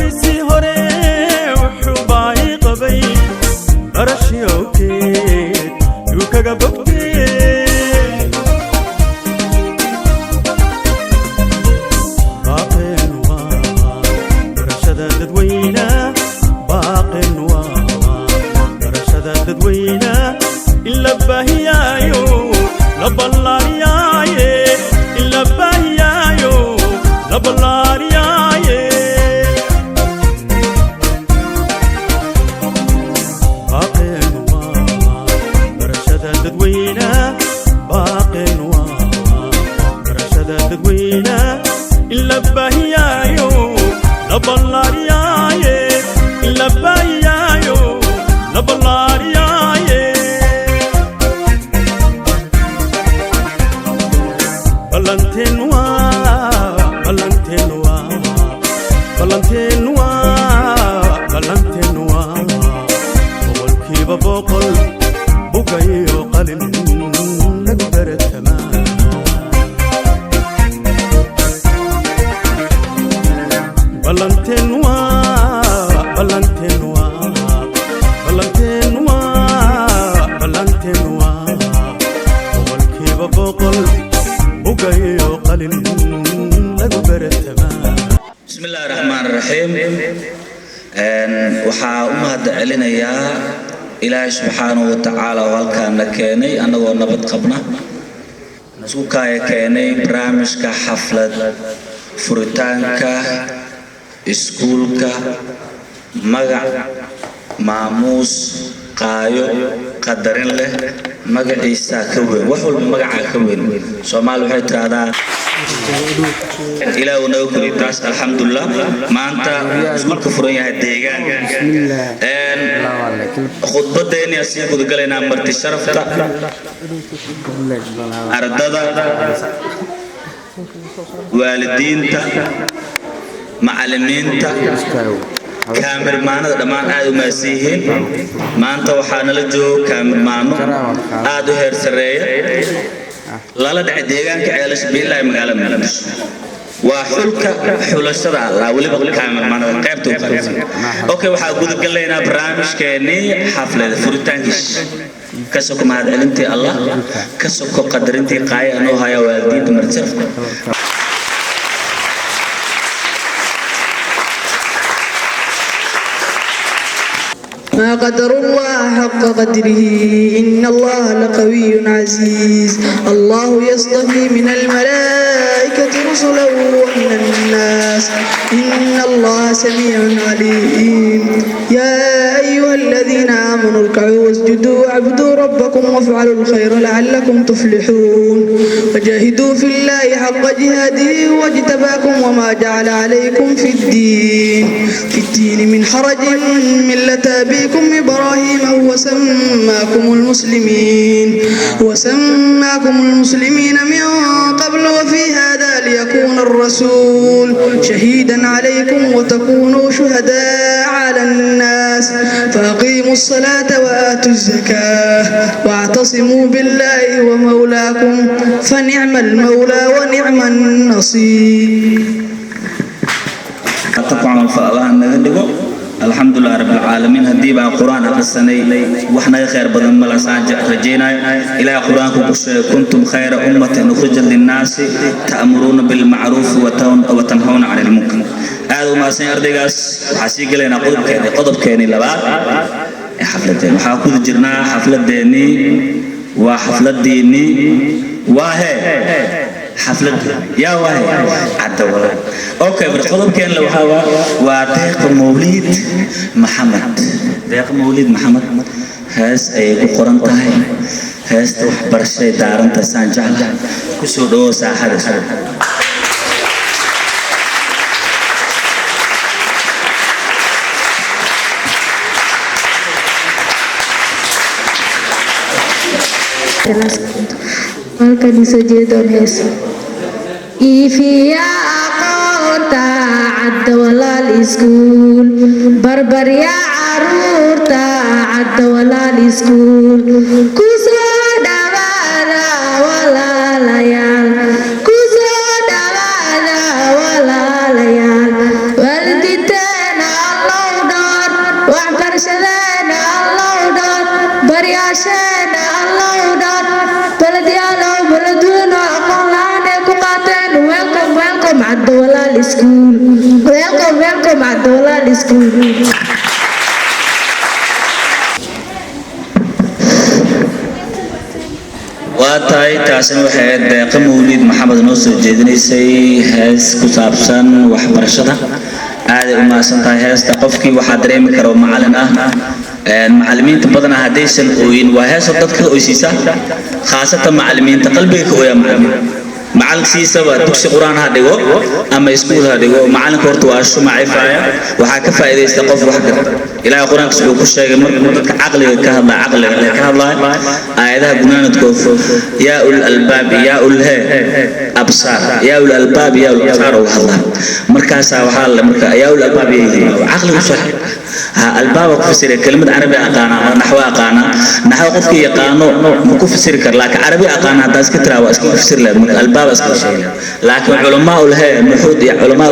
بيسي هوري وحباي قبي برشي أوكي يوكا بوكتي باقين واه برشدة تدوينة باقين واه برشدة تدوينة إلا باهيايو لبالارياي إلا باهيايو لبالارياي باقين واه برشدة تدوينة باقين واه برشدة تدوينة إلا باهيايو لبالارياي إلا باهيايو لبالارياي بلانتينوا بلانتينوا بلانتينوا بلانتينوا أول كيبا بقول بقي قلم نقدر التمام بلانتينوا بلانتينوا بلانتينوا بلانتينوا أول كيبا بقول بسم الله الرحمن الرحيم. waxaa u mahadcelinayaa Ilaahay subhanahu wa ta'ala halkaan keenay anagoo nabad qabna nasku keenay barnaamijka xaflad furitaanka iskuulka magac maamuus qaayo qadarin leh magaciisa ka weyn wax walba magaca ka weyn Soomaali waxay tiraahdaa ilaa uu nagu taas alxamdulillah maanta iskuulka furan yahay deegaanka khudbadeena si guud galeena marti sharafta ardada waalidiinta macallimiinta كاميرمانada dhamaan aad u maasihiin maanta waxaa nala jooga kaamirmaano aad u heer sareeya lala dhacay deegaanka ceelasha biilay magaalada Muqdisho waa xulka xulashada la waliba kaamirmaanada qaybta u qaybsan okay waxaa guud galeynaa barnaamijkeeni xaflada furitaankiisa ka soo mahadcelintii Allah ka soo qadarintii qaaya anoo haya waalidiinta marti ما قدر الله حق قدره إن الله لقوي عزيز الله يصطفي من الملائكة رسلا ومن الناس إن الله سميع عليم يا أيها الذين آمنوا اركعوا واسجدوا واعبدوا ربكم وافعلوا الخير لعلكم تفلحون وجاهدوا في الله حق جهاده واجتباكم وما جعل عليكم في الدين من حرج ملة أبيكم إبراهيم وسماكم المسلمين من قبل وفي هذا ليكون الرسول شهيدا عليكم وتكونوا شهداء على الناس فأقيموا الصلاة وآتوا الزكاة واعتصموا بالله ومولاكم فنعم المولى ونعم النصير. الحمد لله رب العالمين هدي بقى قرآن السنة وإحنا خير بدن ملا سانج رجينا إلى قرآن كنتم خير أمة أخرجت للناس تأمرون بالمعروف وتنهون عن المنكر هذا ما سير دجاس حسيق لنا قطب كاني لبعض حفلتين وحاكود جرنا حفلة ديني وحفلة ديني وهي حفلة يا واحد عدوا أوكي بالقلب كان لو هوا وديق مولد محمد ديق مولد محمد هاس أي قرآن تاعي هاس تحبر شيء دارن تسانجال كسودو ساحر Malkan disajeedon hees ifiya aqoonta cadda walaal iskuul barbar yaa caruurta cadda walaal iskuul ku soo dhawaada walaalayaal ku soo dhawaada walaalayaal waalidiinteena welcome at the Olali School. واتاي تاسن waxay deeqa mawlid maxamed noo soo jeedinaysay hees ku saabsan waxbarashada aad u maasantahay heesta qofkii waxa dareemi karo macallin ah macallimiinta badan hadaysan ooyin waa heeso dadka ooysiisa khaasatan macallimiinta qalbiga ka ooya macallin siisaba dugsi quraan ha dhigo ama iskuul ha dhigo macallinka horta waa shumac ifaaya waxa ka faa'iideysta qof wax garta ilaahay quraanka wuxuu ku sheegay markuu dadka aqliga ka hadlay aayadaha gunaanadkoof yaa ul albaab yaa ul absar yaa ul albaab yaa ul absar oo hadla markaas waxa la marka yaa ul albaab aqliga sax albaab ku fasir kelmad carabi aqaana naxwa aqaana naxwa qofki yaqaano ma ku fasir kar laakiin carabi aqaana hada iska tiraa waa iska fasir leeyahay albaab iska sheegay laakiin culamaa ul nuhud ya culamaa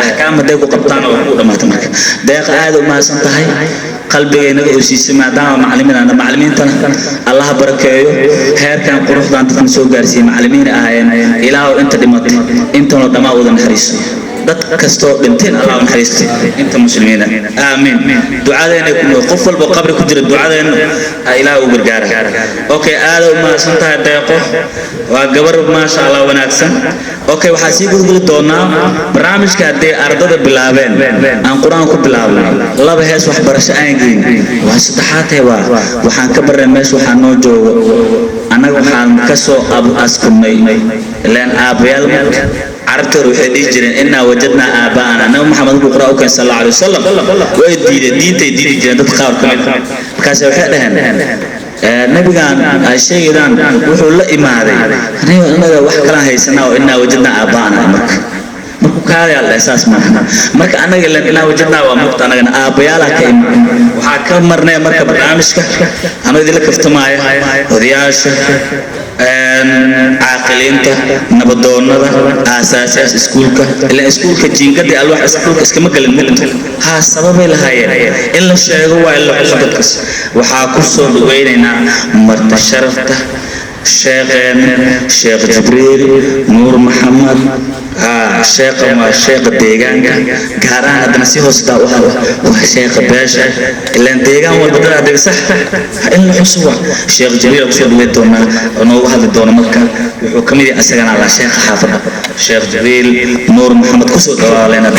ahkaam haday ku qabtaan oo ku dhamaatay marka deeqa aad u maasan tahay qalbigeena oo siisay maadaama macallimiintana Allah barakeeyo heerkan quruxdan dadka soo gaarsiiyay macallimiin ahayeen ilaahu inta dhimatay intana dhamaa wada naxariiso dad kasto dhinteen Allah u naxariisto inta muslimiina aamin ducadeena ku qof walba qabri ku jira ducadeena ilaahu u gargaara okay aad u maasan tahay deeqo waa gabar ma sha Allah wanaagsan okay waxa sii gudguli doonaa barnaamijka hadee ardada bilaabeen aan quraan ku bilaabnay laba hees waxbarasho aan geyn waa saddexaad waxaan ka barnay meesha waxa noo joogo anaga waxaan ka soo askunay laan aabayaal عرفت روحي دي جرين إنا وجدنا آباءنا نبي محمد القرآن صلى الله عليه وسلم ويدي دين تيدي جرين تتخاور كمان كاسة وحدهن نبي كان الشيء دان وحول الله إمادي أنا واحد كلام هيسنا وإنا وجدنا آباءنا markuu kaale alla asaas maaha marka anaga ilaa wajadna waa muqta anaga aabayaala ka imaan waxa ka marnay marka barnaamijka anaga idin la kaftamaayo odayaasha عاقلينتا نبضوندا أساسيات إسكولكا إلا إسكولكا جينكا الواح إسكولكا إسكما قلن ملت ها سبب لهاي إلا الشيء هو إلا حسدكس وحاكسو دويننا مرت شرفته شيخ جبريل نور محمد شيخ ديغان غاران هذا نسيه سدا وشيخ باشا الا ديغان والبدل هذا صح ان حسوا شيخ جبريل وشيخ دويتونا انو هذا دون مكه وحو كميدي اسغنا على شيخ حافظ شيخ جبريل نور محمد كسو دوالنا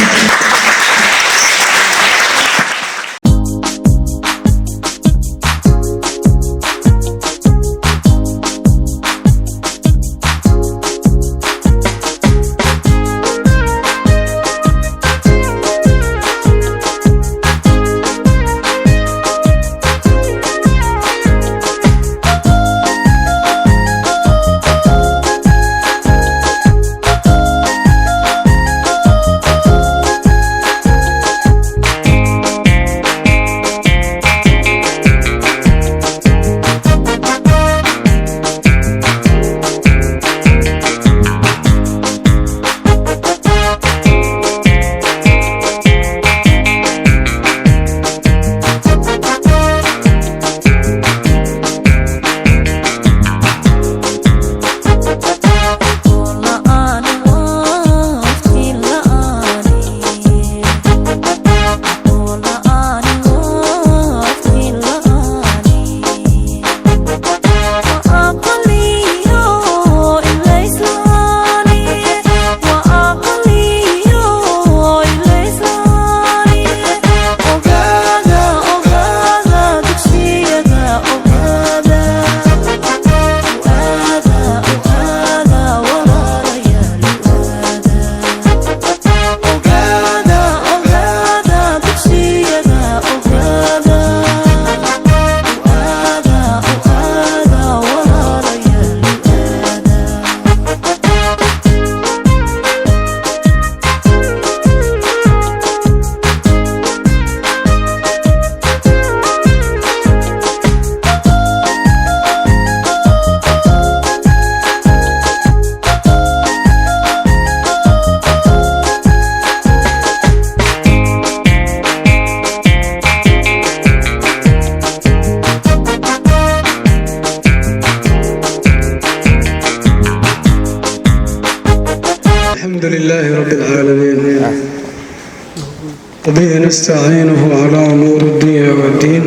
وبه نستعينه على أمور الدنيا والدين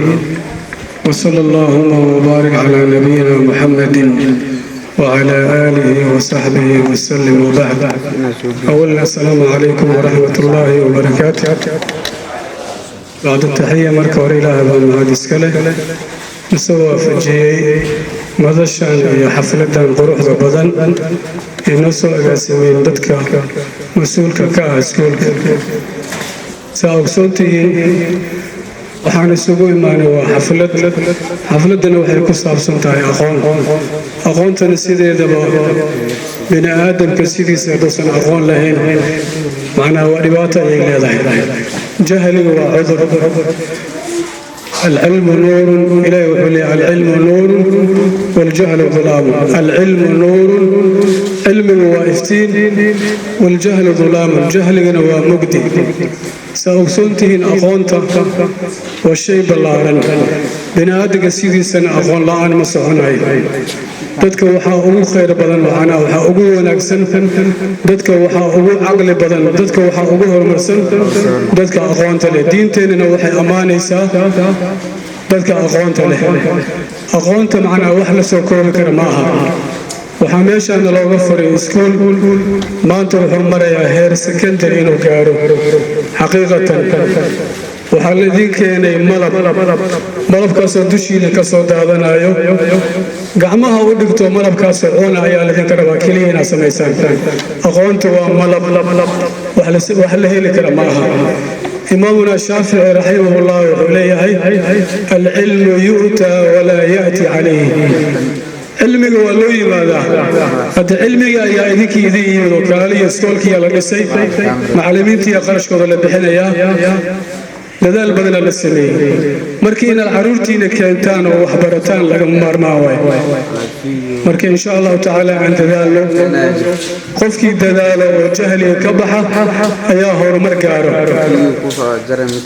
وصلى اللهم وبارك على نبينا محمد وعلى آله وصحبه وسلم وبعد. أولا السلام عليكم ورحمة الله وبركاته. بعد التحية مركور إله بن هادي سكله نسوى فجي مدشان حفلة قروح بدن إنسو أقاسمين ضدك مسؤولك كأسكولك سأقصنتي waxaan isugu imaanay waa xafladana waxay ku saabsan tahay aqoontana sideedaba bini aadamka sidiisa hadduusan aqoon lahayn macnaha waa dhibaato ayay leedahay jahliga waa cudur العلم نور إلهي وحولي العلم نور والجهل ظلام العلم نور علم وافتين والجهل ظلام الجهل هو مجدي سأقصنتهن أقونتا والشيء بالله بنادق سيدي سنة أقون لا أنا مسحناي dadka waxa ugu khayr badan waxana waxa ugu wanaagsan dadka waxa ugu aqli badan dadka waxa ugu horumarsan dadka aqoonta leh diinteena waxay amaanaysaa dadka aqoonta leh aqoonta macna wax la soo koobi kara ma aha waxa meeshaan looga furay iskuul maanta wuxuu marayaa heer secondary inuu gaaro xaqiiqatan waxaa la idin keenay malabkaasoo dushiina ka soo daadanayo gacmaha u dhigto malabkaasoo cuna ayaa laydinka rabaa keliya inaad samaysaan aqoonta waa malab wax la heli kara ma aha إمامنا الشافعي رحمه الله عليه العلم يؤتى ولا يأتي عليه علمي ولوي ماذا قد علمي يا إذيك إذي وكالي سكولك يا لقسي معلمينتي يا قرشك ولا بحنا يا لذا البدن للسنين مركين العرورتين كانتان وحبرتان لكم مرماوي مركين إن شاء الله تعالى عند ذلك قفكي دلالة وجهلي كبحة أياه ورمركاره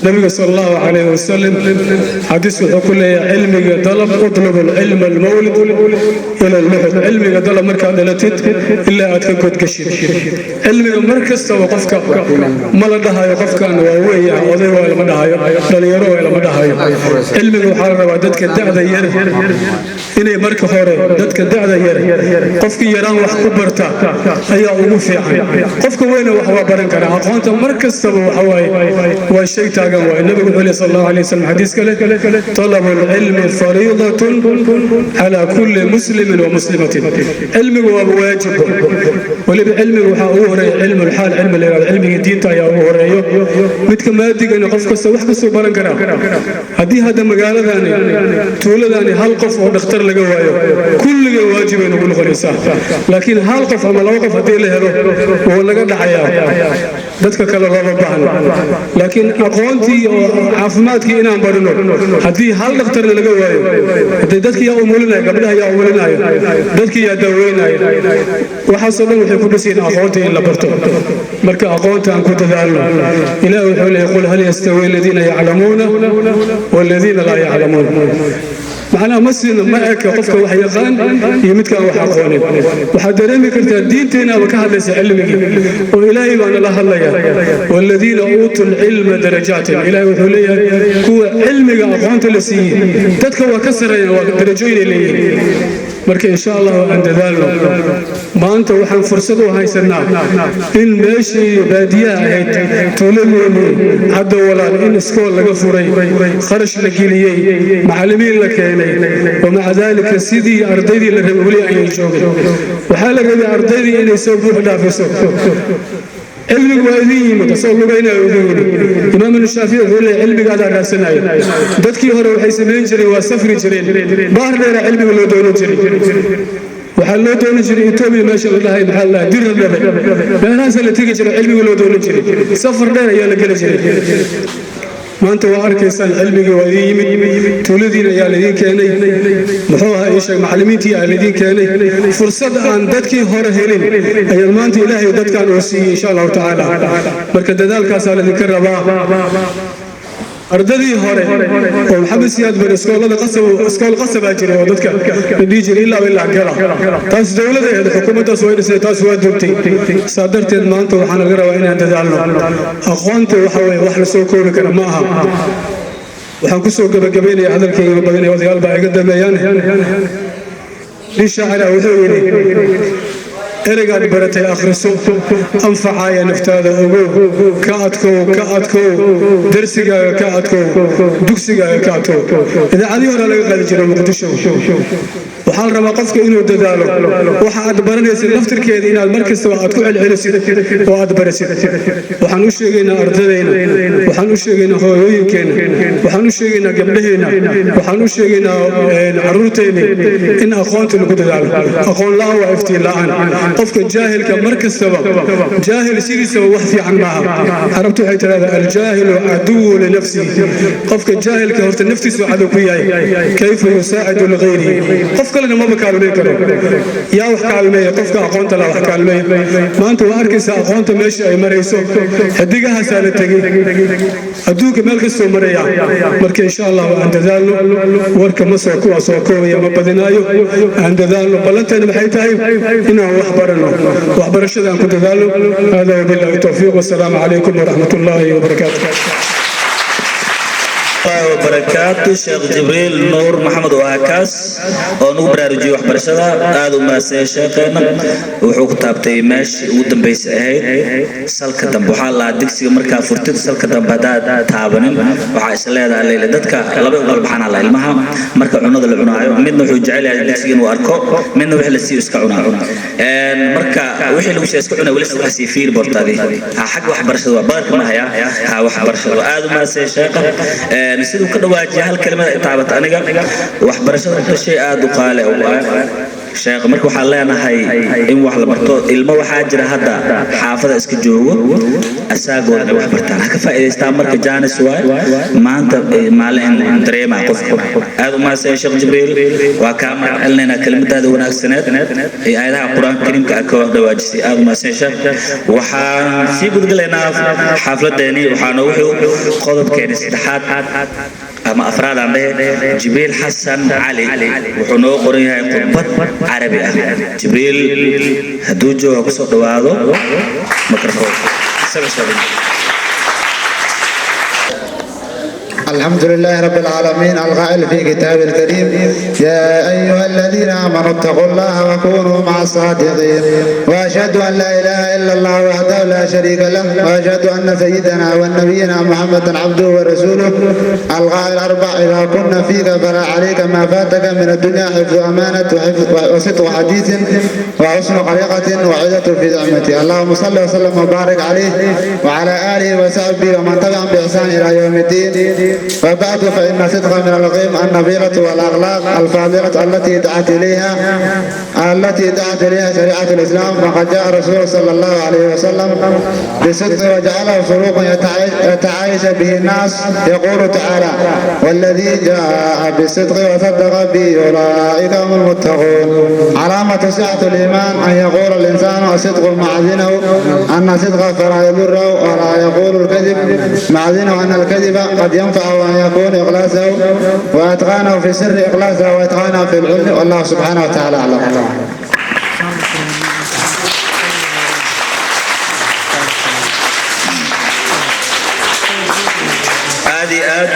النبي صلى الله عليه وسلم حديث كل علمي طلب اطلب العلم المولد إلى المحد علمي طلب مركز دلتت إلا أتكد كشير علمي مركز توقفك ملدها يقفك وهوية وضي والمدها dhalinyaro ee lama dhahayo cilmigu waxa la rabaa dadka da'da yar inay marka hore dadka da'da yar qofkii yaraan wax ku barta ayaa ugu fiican qofka weyn wax waa baran kara aqoonta markastaba waxa waa shay taagan waa nabiga sallallahu alayhi wasallam xadiis kale talabul ilmi fariidatun ala kulli muslimin wa muslimatin cilmigu waa waajib waliba cilmigu waxa uu horeeyo cilmul xaal cilmiga diinta ayaa uu horeeyo midka maadigana qof kasta wax kasoo baran kara haddii hadda magaaladani tuuladani hal qof oo dhakhtar laga waayo kulliga waajib ay nagu noqonaysaa laakiin hal qof ama laba qof haddii la helo oo laga dhacayaa dadka kale looga baahan laakiin aqoontii oo caafimaadkii inaan barino haddii hal dhakhtarna laga waayo haddii dadkii yaa umulinaya gabdhaha yaa umulinaya dadkii yaa daaweynaya waxaasoo dhan waxay ku dhisiin aqoontii in la barto marka aqoonta aan ku dadaalno ilaahi wuxuu leeyahay qul hal yastawi alladhiina yaclamuuna walladhiina laa yaclamuun معناها مسلم ما أكل قفك وحي يقان يمتك وحي قوانين وحدرمي كرتا دينتنا وكهد ليس علمك وإلهي وأنا الله الله والذين أوتوا العلم درجات إلهي وحولي هو علمك أقوانت لسي تدك وكسر درجين إليه marka insha Allah aan dadaalno maanta waxaan fursad u haysanaa in meeshii baadiyaha ahayd tuuladeenii hadda walaal in iskool laga furay kharash la geliyay macallimiin la keenay ومع ذلك سيدي أرضي للرجولي أن يجوجل وحال الرجال أرضي إن يسوق دافسو علمك وأذيه متصور بين أذيه إمام الشافعي يقول علمك هذا رأسنا دتكي هرو حيث بينجري وسفر جرين بحر لنا علمي ولو دون جري وحال لو دون جري تومي ما شاء الله بحال الله دير النبي ما ناس اللي تيجي جري علمي ولو دون جري سفر لنا يا لقى جري ما أنت وأركيسان علمك وأذيه تولدين يا الذين كانوا محوها إيش معلميتي يا الذين كانوا فرصة أن دتكي هرهلين أي المانت إلهي دتك أن وسي إن شاء الله تعالى مركز ذلك سال ذكر ربا ardadii hore oo maxamed siyaad bari iskool qasabaa jiray oo dadka la dhihi jiray ilaa gala taas dowladeeda xukuumaddaas way dhisay taas waa durtay saa darteed maanta waxaan laga rabaa inaan dadaalno aqoonta waxa weeye wax la soo koobi kara ma aha waxaan ku soo gabagabeynayaa hadalkayga badan ee odayaal baa iga dambeeyaan nin shaacira wuxuu yidhi ereygaad baratay akhriso anfacaya naftaada ogow ka adkow darsigaaga ka adkow dugsigaaga ka adkow idaacadii hore laga qaadi jiray muqdisho waxaa la rabaa qofka inuu dadaalo waxa aad baranaysid laftirkeeda inaad mar kastaba aad ku celcelisid oo aad barasid waxaan u sheegaynaa ardadayna waxaan u sheegaynaa hooyooyinkeenna waxaan u sheegaynaa gabdhaheenna waxaan u sheegaynaa carruurteenna in aqoonta lagu dadaalo aqoon la'aan waa iftiin la'aan qofka jaahilka mar kastaba jaahil sidiisaba wax fiican maaha carabtu waxay tiraahdaa aljaahilu caduwu linafsihi qofka jaahilka horta naftiisu cadow ku yahay kayfa yusaacidu ligayrihi qof kalena maba kaalmeyn karo yaa wax kaalmeeya qofka aqoonta la wax kaalmeeya maanta waa arkaysaa aqoonta meesha ay marayso xidigahaasaa la tegey adduunka meel kastoo maraya marka insha allah aan dadaalno warka masoo kuwaa soo koobaya ma badinaayo aan dadaalno ballanteena maxay tahay inaan wax barano waxbarashada aan ku dadaalno hada wabillahi tawfiiq wassalaamu calaykum waraxmat ullaahi wabarakaatu وبركاته شيخ جبريل نور محمد وهكاس ونو برارجي وحبرشدا aadu maasay sheeqeena wuxuu ku taabtay meesh ugu dambeysay ahayd salka dambe waxa la digsiga marka furtid salka dambe hadaad taabanin waxa is leedahay leeyla dadka laba ugal baxana la ilmaha marka cunada la cunaayo midna wuxuu jecel yahay digsiga inuu arko midna wixii la siiyo iska cunaayo marka wixii lagu sheesko cunaa wali waxa si fiir bortadi xaq waxbarashada waa barka ma haya waxbarashada aadu maasay sheeqa sidoo ka dhawaajiya hal kelmad ay taabat aniga waxbarashada shay aad u qaali ah sheekh marka waxa leenahay in wax la barto ilmo waxa jira hadda xaafada iska joogo asaagood wax bartaan ka faa'iideystaan marka jaanis waay maanta maalin dareema qof aad u maasay sheekh jibriil waa ka macalnayna kelmadaada wanaagsaneed ay aayadaha quraanka kariimka ka dhawaajisay aad u maasay sheekh waxaan si gudgaleynaa xafladeeni waxaan ugu qodobkeena saddexaad ama afraad aan dhahay jibriil xasan cali wuxuu noo qoran yahay khudbad carabi ah jibriil haduu joogo ku soo dhawaado mikrofon الحمد لله رب العالمين القائل في كتاب الكريم يا أيها الذين آمنوا اتقوا الله وكونوا مع الصادقين وأشهد أن لا إله إلا الله وحده لا شريك له وأشهد أن سيدنا ونبينا محمدا عبده ورسوله القائل أربع إذا كنا فيك فلا عليك ما فاتك من الدنيا حفظ أمانة وصدق حديث وحسن طريقة وعدة في نعمته اللهم صل وسلم وبارك عليه وعلى آله وصحبه ومن تبعهم بإحسان إلى يوم الدين وبعد فإن صدق من القيم النبيلة والأخلاق الفاضلة التي دعت إليها شريعة الإسلام فقد جاء الرسول صلى الله عليه وسلم بصدق وجعله سلوكا يتعايش به الناس يقول تعالى والذي جاء بالصدق وصدق به أولئك هم المتقون علامة صحة الإيمان أن يقول الإنسان صدق معدنه أن صدق فلا يضره ولا يقول الكذب معدنه أن الكذب قد ينفع وأن يكون إخلاصه وأتقانه في سر إخلاصه وأتقانه في العلم والله سبحانه وتعالى أعلم هذه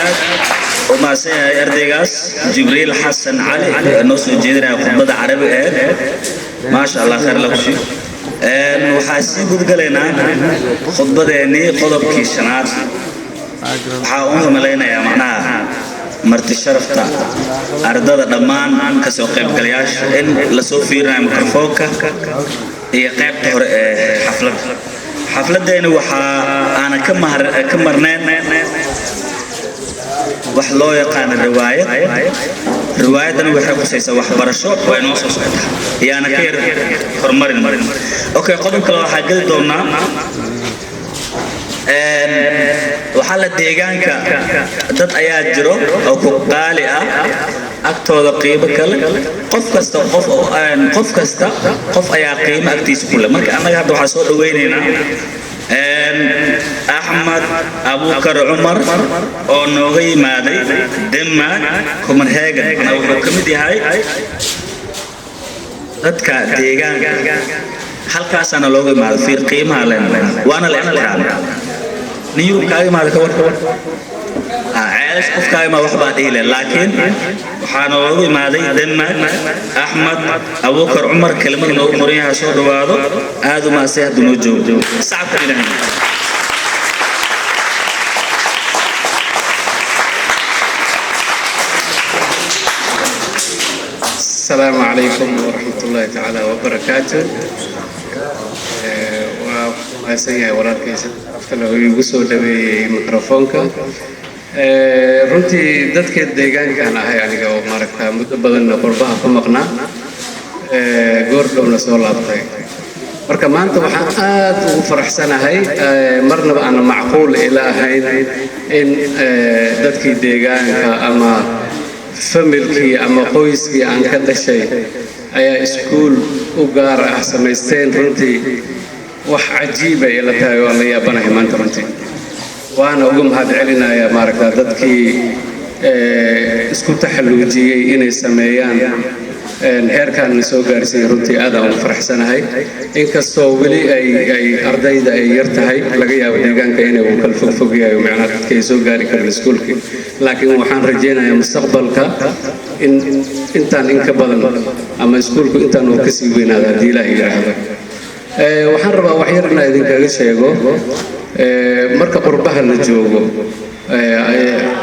وما سيها أردقاس جبريل حسن علي نص جدنا خطبة عربي ما شاء الله خير لك شيء وحاسي قد قلنا خطبة يعني قلب كيشنات waxaa malaynayaa macnaha marti sharafta ardada dhammaan ka soo qaybgalayaasha in la soo fiirinayo mikrofoonka iyo qaybta hore ee xafladeena waxa aan ka marneen wax loo yaqaan riwaayadana waxay qosaysaa waxbarasho oo inoo soo socota iyana ka yar horumarin okay qodobka waxaa gali doonaa waxaa la deegaanka dad ayaa jiro oo ku qaali ah agtooda qiimo kale qof kasta qof ayaa qiimo agtiisa ku leh marka annaga hadda waxaa soo dhaweynaynaa أحمد أبو بكر عمر أو نوغي مادي دنمارك كوبنهاجن أنا وحكمتي هاي dadka deegaanka halkaas ana looga imaado fiir qiimaha leen waana la ixtiraam niyu kaaga imaado ka war عايش qof kaaga ma wax baa dhile laakiin waxaan looga imaaday Denmark Ahmad Abu Bakar Umar kelmad loo muriyaha soo dhawaado aad uma saahdo noo joogo sacabka ilaahay السلام عليكم ورحمة الله تعالى وبركاته. وأسيء وراك أفتله يوصل بميكروفونك. runtii dadka deegaankan ah aniga oo maaragtaa muddo badan qurbaha ku maqnaa goor dhowna soo laabtay marka maanta waxaan aad ugu faraxsanahay marnaba aan macquul ila ahayn in dadkii deegaanka ama familkii ama qoyskii aan ka dhashay ayaa iskuul u gaar ah samaysteen runtii wax cajiib ay la tahay oo la yaabanahay maanta runtii وأنا أقوم هذا علينا يا ماركا ضدكي اسكت حلوجي إني سميان هير كان نسوق جالسين رنتي هذا وفرح سنة هاي إنك الصوبلي أي أرضي ده يرتهاي لقيا وديجان كأنه وكل فوق يا ومعنا كي سوق جالي كرنسكول كي لكن وحن رجينا يا مستقبل كا إنت إنك بدل أما سكولك إنت نوكسي بين هذا ديلا هي هذا وحن ربا وحيرنا إذا كاجش يجو marka qurbaha la joogo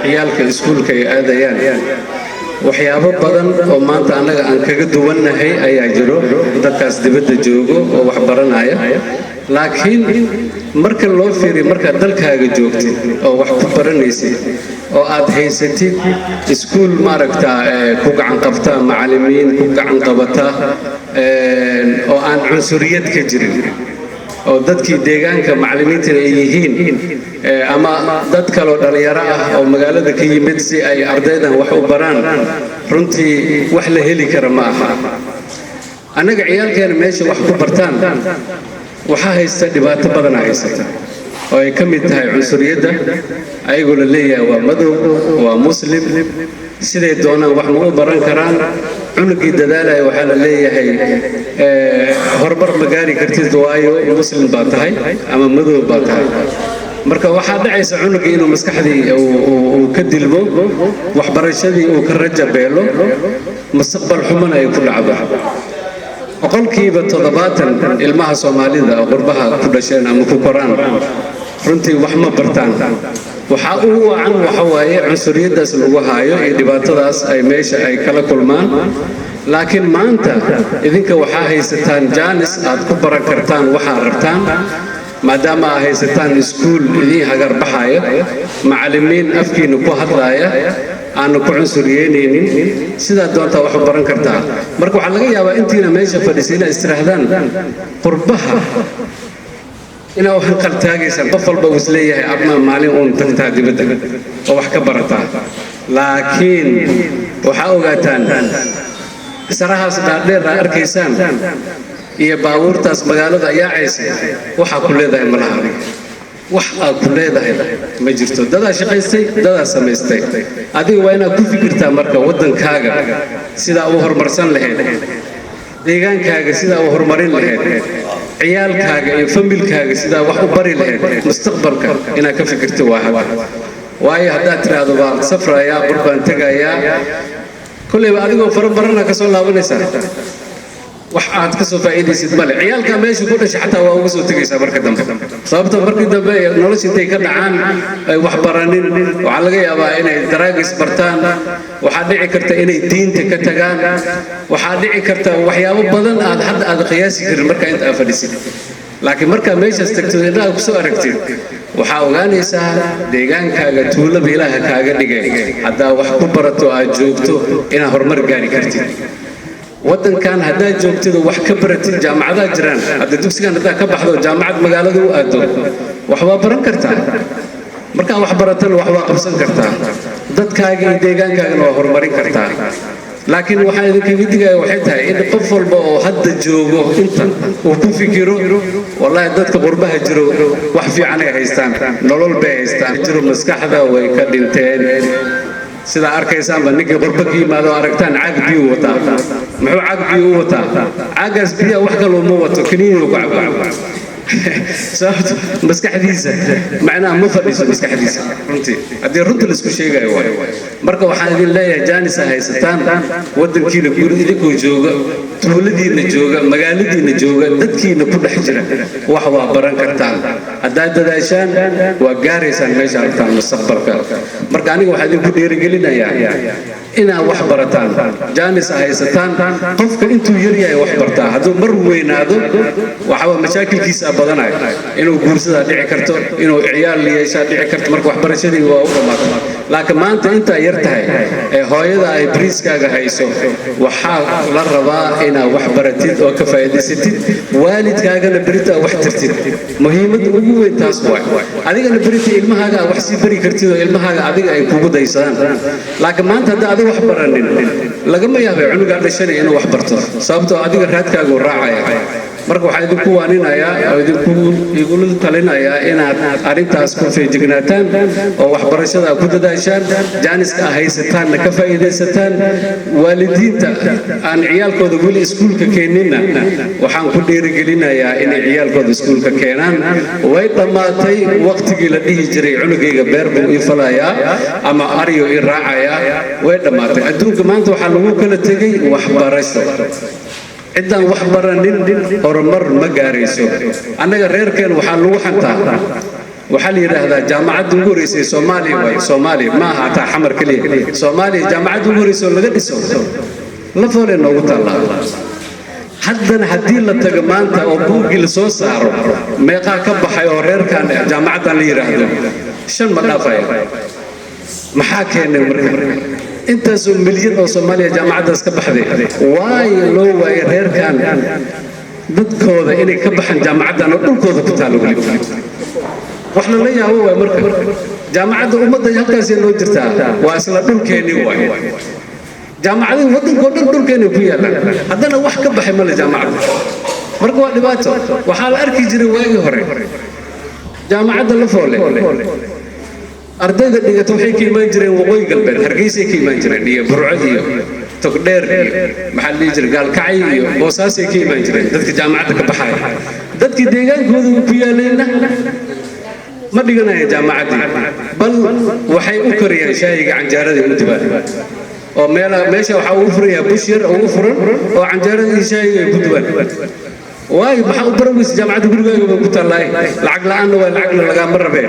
ciyaalka iskuulka ay aadayaan waxyaabo badan oo maanta anaga aan kaga duwanahay ayaa jiro dadkaas dibadda joogo oo wax baranaya laakiin marka loo fiiriyo marka dalkaaga joogtid oo wax ku baranaysid oo aad haysatid iskuul maaragta ku gacan qabta macallimiin ku gacan qabata oo aan cunsuriyad ka jirin oo dadkii deegaanka macallimiinta ay yihiin ama dad kale oo dhalinyaro ah oo magaalada ka yimid si ay ardaydan wax u baraan runtii wax la heli kara ma aha anaga ciyaalkeena meesha wax ku bartaan waxa haysta dhibaato badan haysata oo ay ka mid tahay cunsuriyadda ayagoo la leeyahay waa madow waa muslim siday doonaan wax ma u baran karaan cunugii dadaalaya waxaa la leeyahay horbar ma gaari kartid waayo muslim baa tahay ama madow baa tahay marka waxaa dhacaysa cunugii inuu maskaxdii uu ka dilmo waxbarashadii uu ka rajabeelo mustaqbal xumana ay ku dhacdo boqolkiiba 70 ilmaha Soomaalida oo qurbaha ku dhasheen ama ku koraan runtii wax ma bartaan waxa uu wacan waxa waaye cunsuriyadaas lagu haayo iyo dhibaatadaas ay meesha ay kala kulmaan laakiin maanta idinka waxa haysataan jaanis aad ku baran kartaan waxa rabtaan maadaama ay haysataan iskuul idin hagar baxaya macallimiin afkiina ku hadlaaya aan ku cunsuriyeenin sida doonta wax baran kartaa marka waxa laga yaabaa intiina meesha fadhiisina istiraahdan qurbaha ina waxaan qaltaagaysan qof walba uu isleeyahay abna maalin uun tagtaa dibadda oo wax ka barataa laakiin waxa ogaataan sarahaas dhaadheer arkaysaan iyo baabuurtaas magaalada yaacaysa waxa ku leedahay malaha wax aad ku leedahay ma jirto dadaa shaqaystay dadaa samaystay adiga waa inaad ku fikirtaa marka wadankaaga sida uu horumarsan lahayd deegaankaaga sida uu horumarin lahayd ciyaalkaaga iyo familkaaga sida wax u bari lahayd mustaqbalka inaad ka fikirto waa haba waayo haddaad tiraahdo waan safrayaa qurbaan tagayaa kulliba adigoo farabarana ka soo laabanaysaa wax aad ka soo faa'iidaysid male ciyaalka meesha ku dhashay xataa waa uga soo tagaysaa marka dambe sababta markii dambe nolosha intay ka dhacaan ay wax baranin waxaa laga yaabaa inay daraagis bartaan waxaa dhici karta inay diinta ka tagaan waxaa dhici karta waxyaabo badan aad hadda aad qiyaasi karin marka inta aad fadhisid laakiin marka meeshaas tagto indhaha ku soo aragtid waxaa ogaanaysaa deegaankaaga tuulaba ilaaha kaaga dhigay haddaa wax ku barato aad joogto inaad horumar gaari kartid waddankan haddaad joogtid wax ka baratid jaamacadaha jiraan hadda dugsigan haddaa ka baxdo jaamacad magaalada u aado wax waa baran kartaa markaa wax baratana wax waa qabsan kartaa dadkaaga iyo deegaankaagana waa horumarin kartaa laakiin waxaa idinkaga digaya waxay tahay in qof walba oo hadda joogo inta uu ku fikiro wallahi dadka qurbaha jiro wax fiican ay haystaan nolol bay haystaan jiro maskaxda way ka dhinteen sida arkaysaanba ninkii qurba ka yimaado aragtaan caag biyo wataa muxuu caag biyo wataa caagaas biyo wax kale uma wato kaniini uu ku cabo sababta maskaxdiisa macnaha ma fadhiso maskaxdiisa runtii haddii runta la isku sheegayo waayo marka waxaan idin leeyahay jaanis haysataan waddankiina guri idinkoo jooga tuuladiina jooga magaaladiina jooga dadkiina ku dhex jira wax waa baran kartaan haddaad dadaashaan waa gaaraysaan meesha rabtaan mustaqbalka marka aniga waxaan idinku dhiirigelinayaa inaad wax barataan jaanis haysataan qofka intuu yar yahay wax bartaa hadduu mar weynaado waxaa mashaakilkiisa badanay inuu guursada dhici karto inuu ciyaal yeeshaa dhici karto marka waxbarashadii waa u dhamaato laakiin maanta inta yar tahay ee hooyada ay bariiskaaga hayso waxaa la rabaa inaad wax baratid oo ka faa'iidaysatid waalidkaagana berita wax tirtid muhiimadda ugu weyn taas waay adigana berita ilmahaaga wax sii bari kartid oo ilmahaaga adiga ay kugu daysadaan laakiin maanta hadda adiga wax baranin lagama yaabay cunuga dhashanay inuu wax barto sababtoo adiga raadkaaga u raacaya marka waxaan idinku waaninayaa oo idinku igula talinayaa inaad arrintaas ku feejignaataan oo waxbarashada ku dadaashaan jaaniska haysataanna ka faa'iidaysataan waalidiinta aan ciyaalkooda weli iskuulka keeninna waxaan ku dhiirigelinayaa inay ciyaalkooda iskuulka keenaan way dhammaatay waqtigii la dhihi jiray cunugayga beer buu ii falayaa ama aryo ii raacayaa way dhammaatay adduunka maanta waxaa lagu kala tegay waxbarasho ciddaan wax baranin horumar ma gaarayso annaga reerkeen waxaa lagu xantaa waxaa la yidhaahdaa jaamacadda ugu horeysay soomaaliya ma aha hataa xamar keliya soomaaliya jaamacadda ugu horeysa oo laga dhiso la foole noogu taallaa haddana haddii la tago maanta oo buuggii la soo saaro meeqaa ka baxay oo reerkan jaamacaddan la yidhaahdo 5 ma dhaafaya maxaa keenay marka intaasoo milyan oo Soomaaliya jaamacadaas ka baxday waayo loo waayay reerkan dadkooda inay ka baxaan jaamacadan oo dhulkooda ku taalo wali wax la yaabo waa marka jaamacada ummadda halkaas ay noo jirtaa waa isla dhulkeeni waay jaamacada waddanka dhan dhulkeeni ku yaala haddana wax ka baxay ma la jaamacada marka waa dhibaato waxa la arki jiray waagi hore jaamacada la foole ardayda dhigata waxay ka imaan jireen waqooyi galbeed hargeysa ka imaan jireen iyo burco iyo togdheer iyo maxaa la jiray gaalkacay iyo boosaasay ka imaan jireen dadka jaamacadda ka baxaya dadka deegaankooda ku yaalayna ma dhiganaya jaamacaddii bal waxay u kariyaan shaahiga canjaaradii u dubaan oo meesha waxaa ugu furayaa bush yar ugu furan oo canjaaradii shaahiga ay ku dubaan waayo maxaa u barawaysa jaamacadda gurigaaga ku taallay lacag la'aanna waa lacagna lagama rabee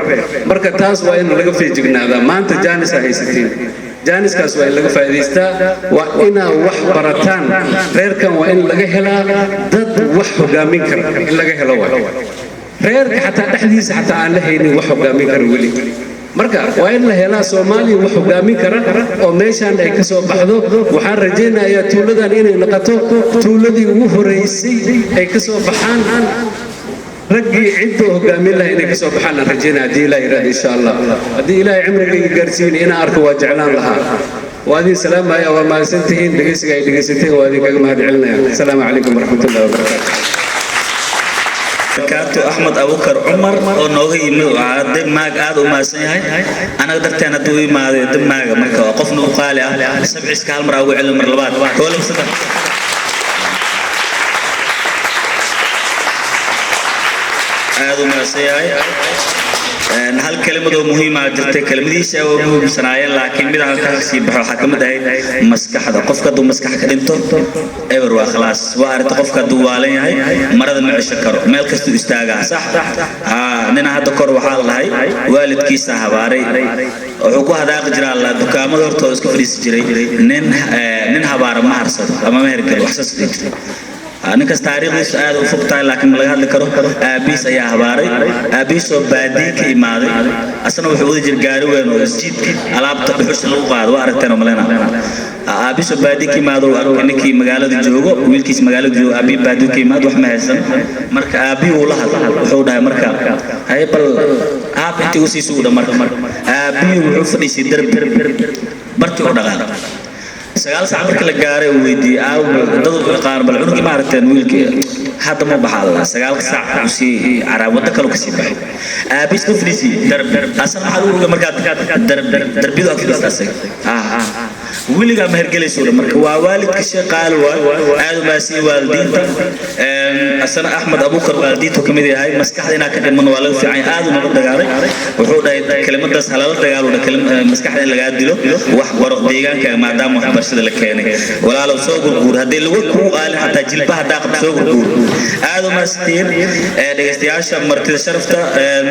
marka taas waa in laga feejignaadaa maanta jaanis haysatiin jaaniskaas waa in laga faa'iidaystaa waa inaa wax barataan reerkan waa in laga helaa dad wax hogaamin kara in laga helo waay reerka xataa dhexdiisa xataa aan la haynin wax hogaamin kara weli marka waa in la helaa Soomaaliya wax hogaamin kara oo meeshan ay ka soo baxdo waxaan rajaynayaa tuuladan inay noqoto tuuladii ugu horeysay ay ka soo baxaan raggii cidda hogaamin lahayd inay ka soo baxaan rajaynaa hadii Ilaahay yiraahdo insha Allah hadii Ilaahay cimrigayga gaarsiin inaan arko waa jeclaan lahaa waadin salaamaya waa maasantihiin dhageysiga ay dhageysateen waadin kaga mahadcelinayaa assalaamu calaykum waraxmatullaahi wabarakaatuh كاتو أحمد أبو بكر عمر ونوغي دماغ آدو ما سيهاي أنا قدرت أنا دوي ما دماغ مركا وقفنا وقالي 7 سكال مرة أو علم مرلبات كل مسكت آدو ما سيهاي هل كلمة مهمة جدا كلمة دي سووا بسنايا لكن بدها تحسي بحر حكم ده مسكح هذا قف كدو مسكح كدنتو ايور وخلاص وارد قف كدو عليه هاي مرض مع الشكر مال كستو استاجا صح ننا هذا كور وحال هاي والد كيسا هباري وحكوا هذا قجرا الله دكامة دورتو اسكو فريس جري نن هبار ما هرسد أما ما هركل وحساس ديجري أنا كستاريخ سؤال وفقتها لكن ملقى ذكره أبيس يا هباري أبيس وبادي كإمادي أصلا وحود جرجاري ونوزجيد ألعاب تبحث اللغة وأردتنا ملنا أبيس وبادي كإمادي وأنك مقالة جوجو ويلكيس مقالة جو أبي بادي كإمادي وحما هسم مرك أبي والله وحودها مركا هاي بل أبي تيوسي سودا مرك أبي وحفري سيدر برتي ودغار sagaal saac markii la gaaray uu weydiiyey dad qaar bal cunugii ma aragteen wiilkii hadda ma baxaa la sagaal saac uu sii caraab wada kale ka sii baxay aabis ku fadhiisi darb asan waxa uu uga markaa darbidu afkiistaasay wiliga ma hergelayso marka waa waalidka shaqaal aad ma sii waalidiinta asana ahmed abukar waalidiintu kamid yahay maskaxda inaa ka dhiman waa laga fiican aad u nabad dagaalay wuxuu dhahay kelimadaas halal dagaal oo kelimada maskaxda in laga dilo wax baro deegaanka maadaama wax barashada la keenay walaalo soo gurguur hadii lagu ku qaali hatta jilbaha daaqad soo gurguur aad u mastiin dhageystayaasha martida sharafta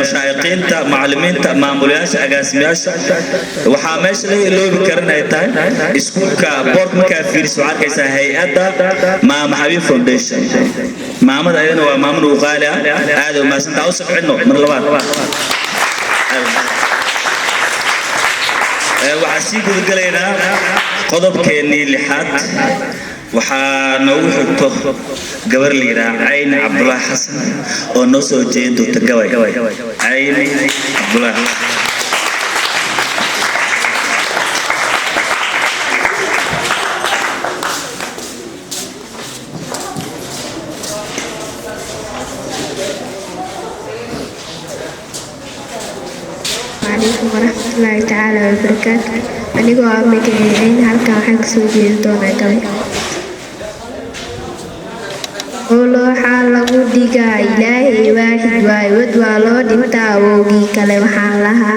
mashaayiqiinta macallimiinta maamulayaasha agaasimayaasha waxa meesha la iloobi karin ay tahay iskuulka board markaa fiiriso arkaysa hay'adda maama xabiib foundation maamada ayadana waa maamul u qaali aad u maasanta u sabcino mar labaad waxaan sii gudagalaynaa qodobkeennii lixaad waxaa noogu xigto gabar la yidhaha cayni cabdulaahi xasan oo noo soo jeedin doonta gabay cayni cabdulaahi عليكم ورحمة الله تعالى وبركاته أنيقو أمك عين هالكا وحنك سوجي دونا قوي قولو حالقو ديقا إلهي واحد واي ودوالو دمتا ووقي كالي وحان لها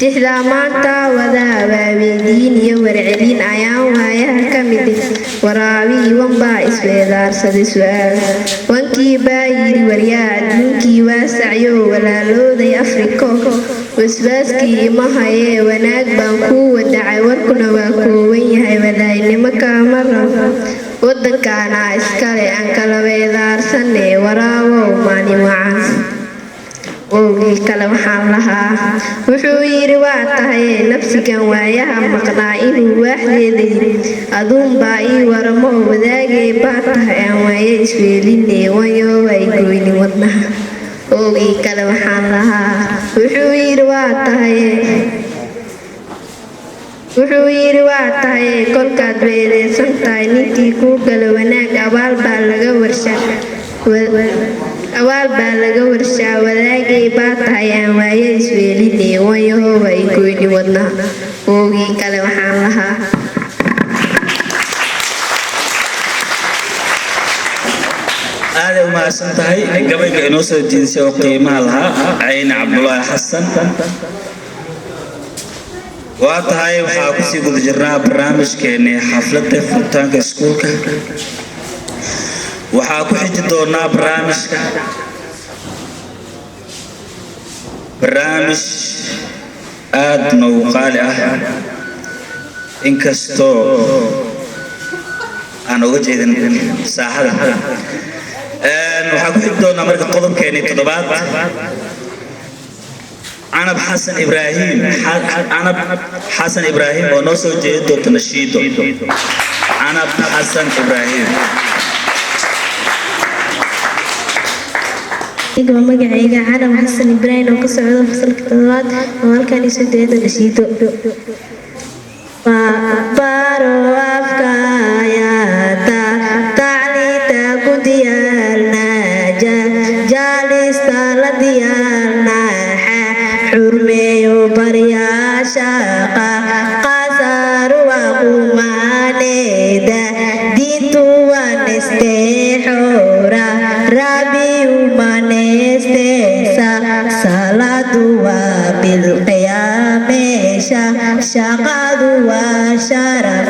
تحدى مانتا وذا وابدين يورعلين أيام وهايها كمد وراوي وانبا إسويدار سد سؤال وانكي باير ورياد منكي واسعيو ولا لوذي أفريكو wasbaaskii imahaye wanaag baan kuu wadacay warkuna waa koowan yahay wadaynimaka mara wadankaana iskale aan kala weedaarsane waraawow maalin wacan wowgii kale waxaan lahaa wuxuu yidhi waa tahay nafsigan waayaha maqnaa inuu waaxdeeday aduunbaa ii waramo wadaagay baa tahay aan waaye isweeline wanyo way goyni wadnaha oogii kale waxaan lahaa wuxuu yidhi waa tahay kolkaad weedeysan tahay ninkii kuu gala wanaag abaal baa laga warshaa wadaagay baa tahay aan waaye isweeline wanyahoba ay goyni wadnaha oogii kale waxaan lahaa aad u maasan tahay gabayga inoo soo jeedisay oo qiimaha lahaa cayni cabdulaahi xasan waa tahay waxaa ku sii guda jirnaa barnaamijkeennii xafladda furitaanka iskuulka waxaa ku xiji doonaa barnaamij aad noogu qaali ah inkastoo aan uga jeedin saaxada waxaa ku xigi doonaa marka qodobkeennii toddobaad عنب حسن إبراهيم ونوسو جيدو تنشيدو عنب حسن إبراهيم إيجو مجاعيجا عنب حسن إبراهيم وكسعود فصل كتابات وهالكان يسود جيدو نشيدو بارو أفكايا تعني تاكوديالنا جالس تالديالنا حرمي برياشاقا قصار وقمانيدا دينتو ونستيحورا ربي ومنستيسا صلاة وبالقيام شقاد وشرف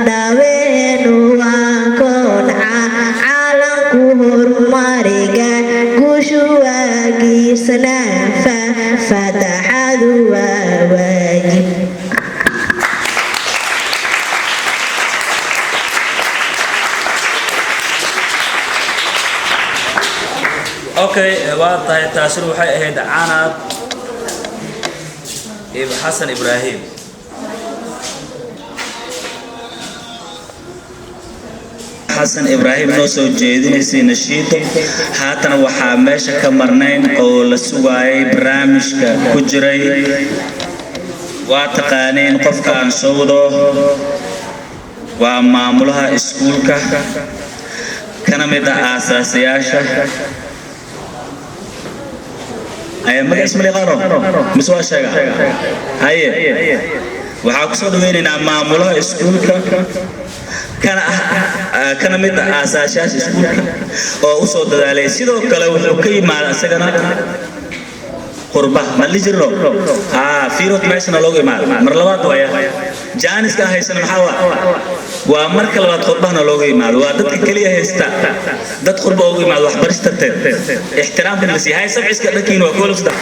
داوين وكون عالم كهر مريقا قشوا قيسنا فتح واجب اوكي واضح تاسر waxay ahayd Canab Xasan Ibrahim حسن إبراهيم نوسو جيدينيسي نشيدو هاتنا waxaa meesha ka marnayn oo la sugaayay barnaamijka ku jiray waa taqaaneen qofka aan soo wado ومعمولها اسكولك كان مدى أساسياشة أي ما اسم اللي غارو مسوا شيء هاي وحاكسود ويننا معمولها اسكولك كان مدى أساسياشة اسكولك وأصود عليه سيدو كلاو كي مع سجنا قربة مالي جرو فيروت ماشنا لوجي مال مرلوات ويا جانس كه هيسن محاوا ومركل لوات قربنا لوجي مال وادت كليه هيستا دت قربة لوجي مال وحبرشت احترام الناس هاي سبع عسكر لكن وكل صدق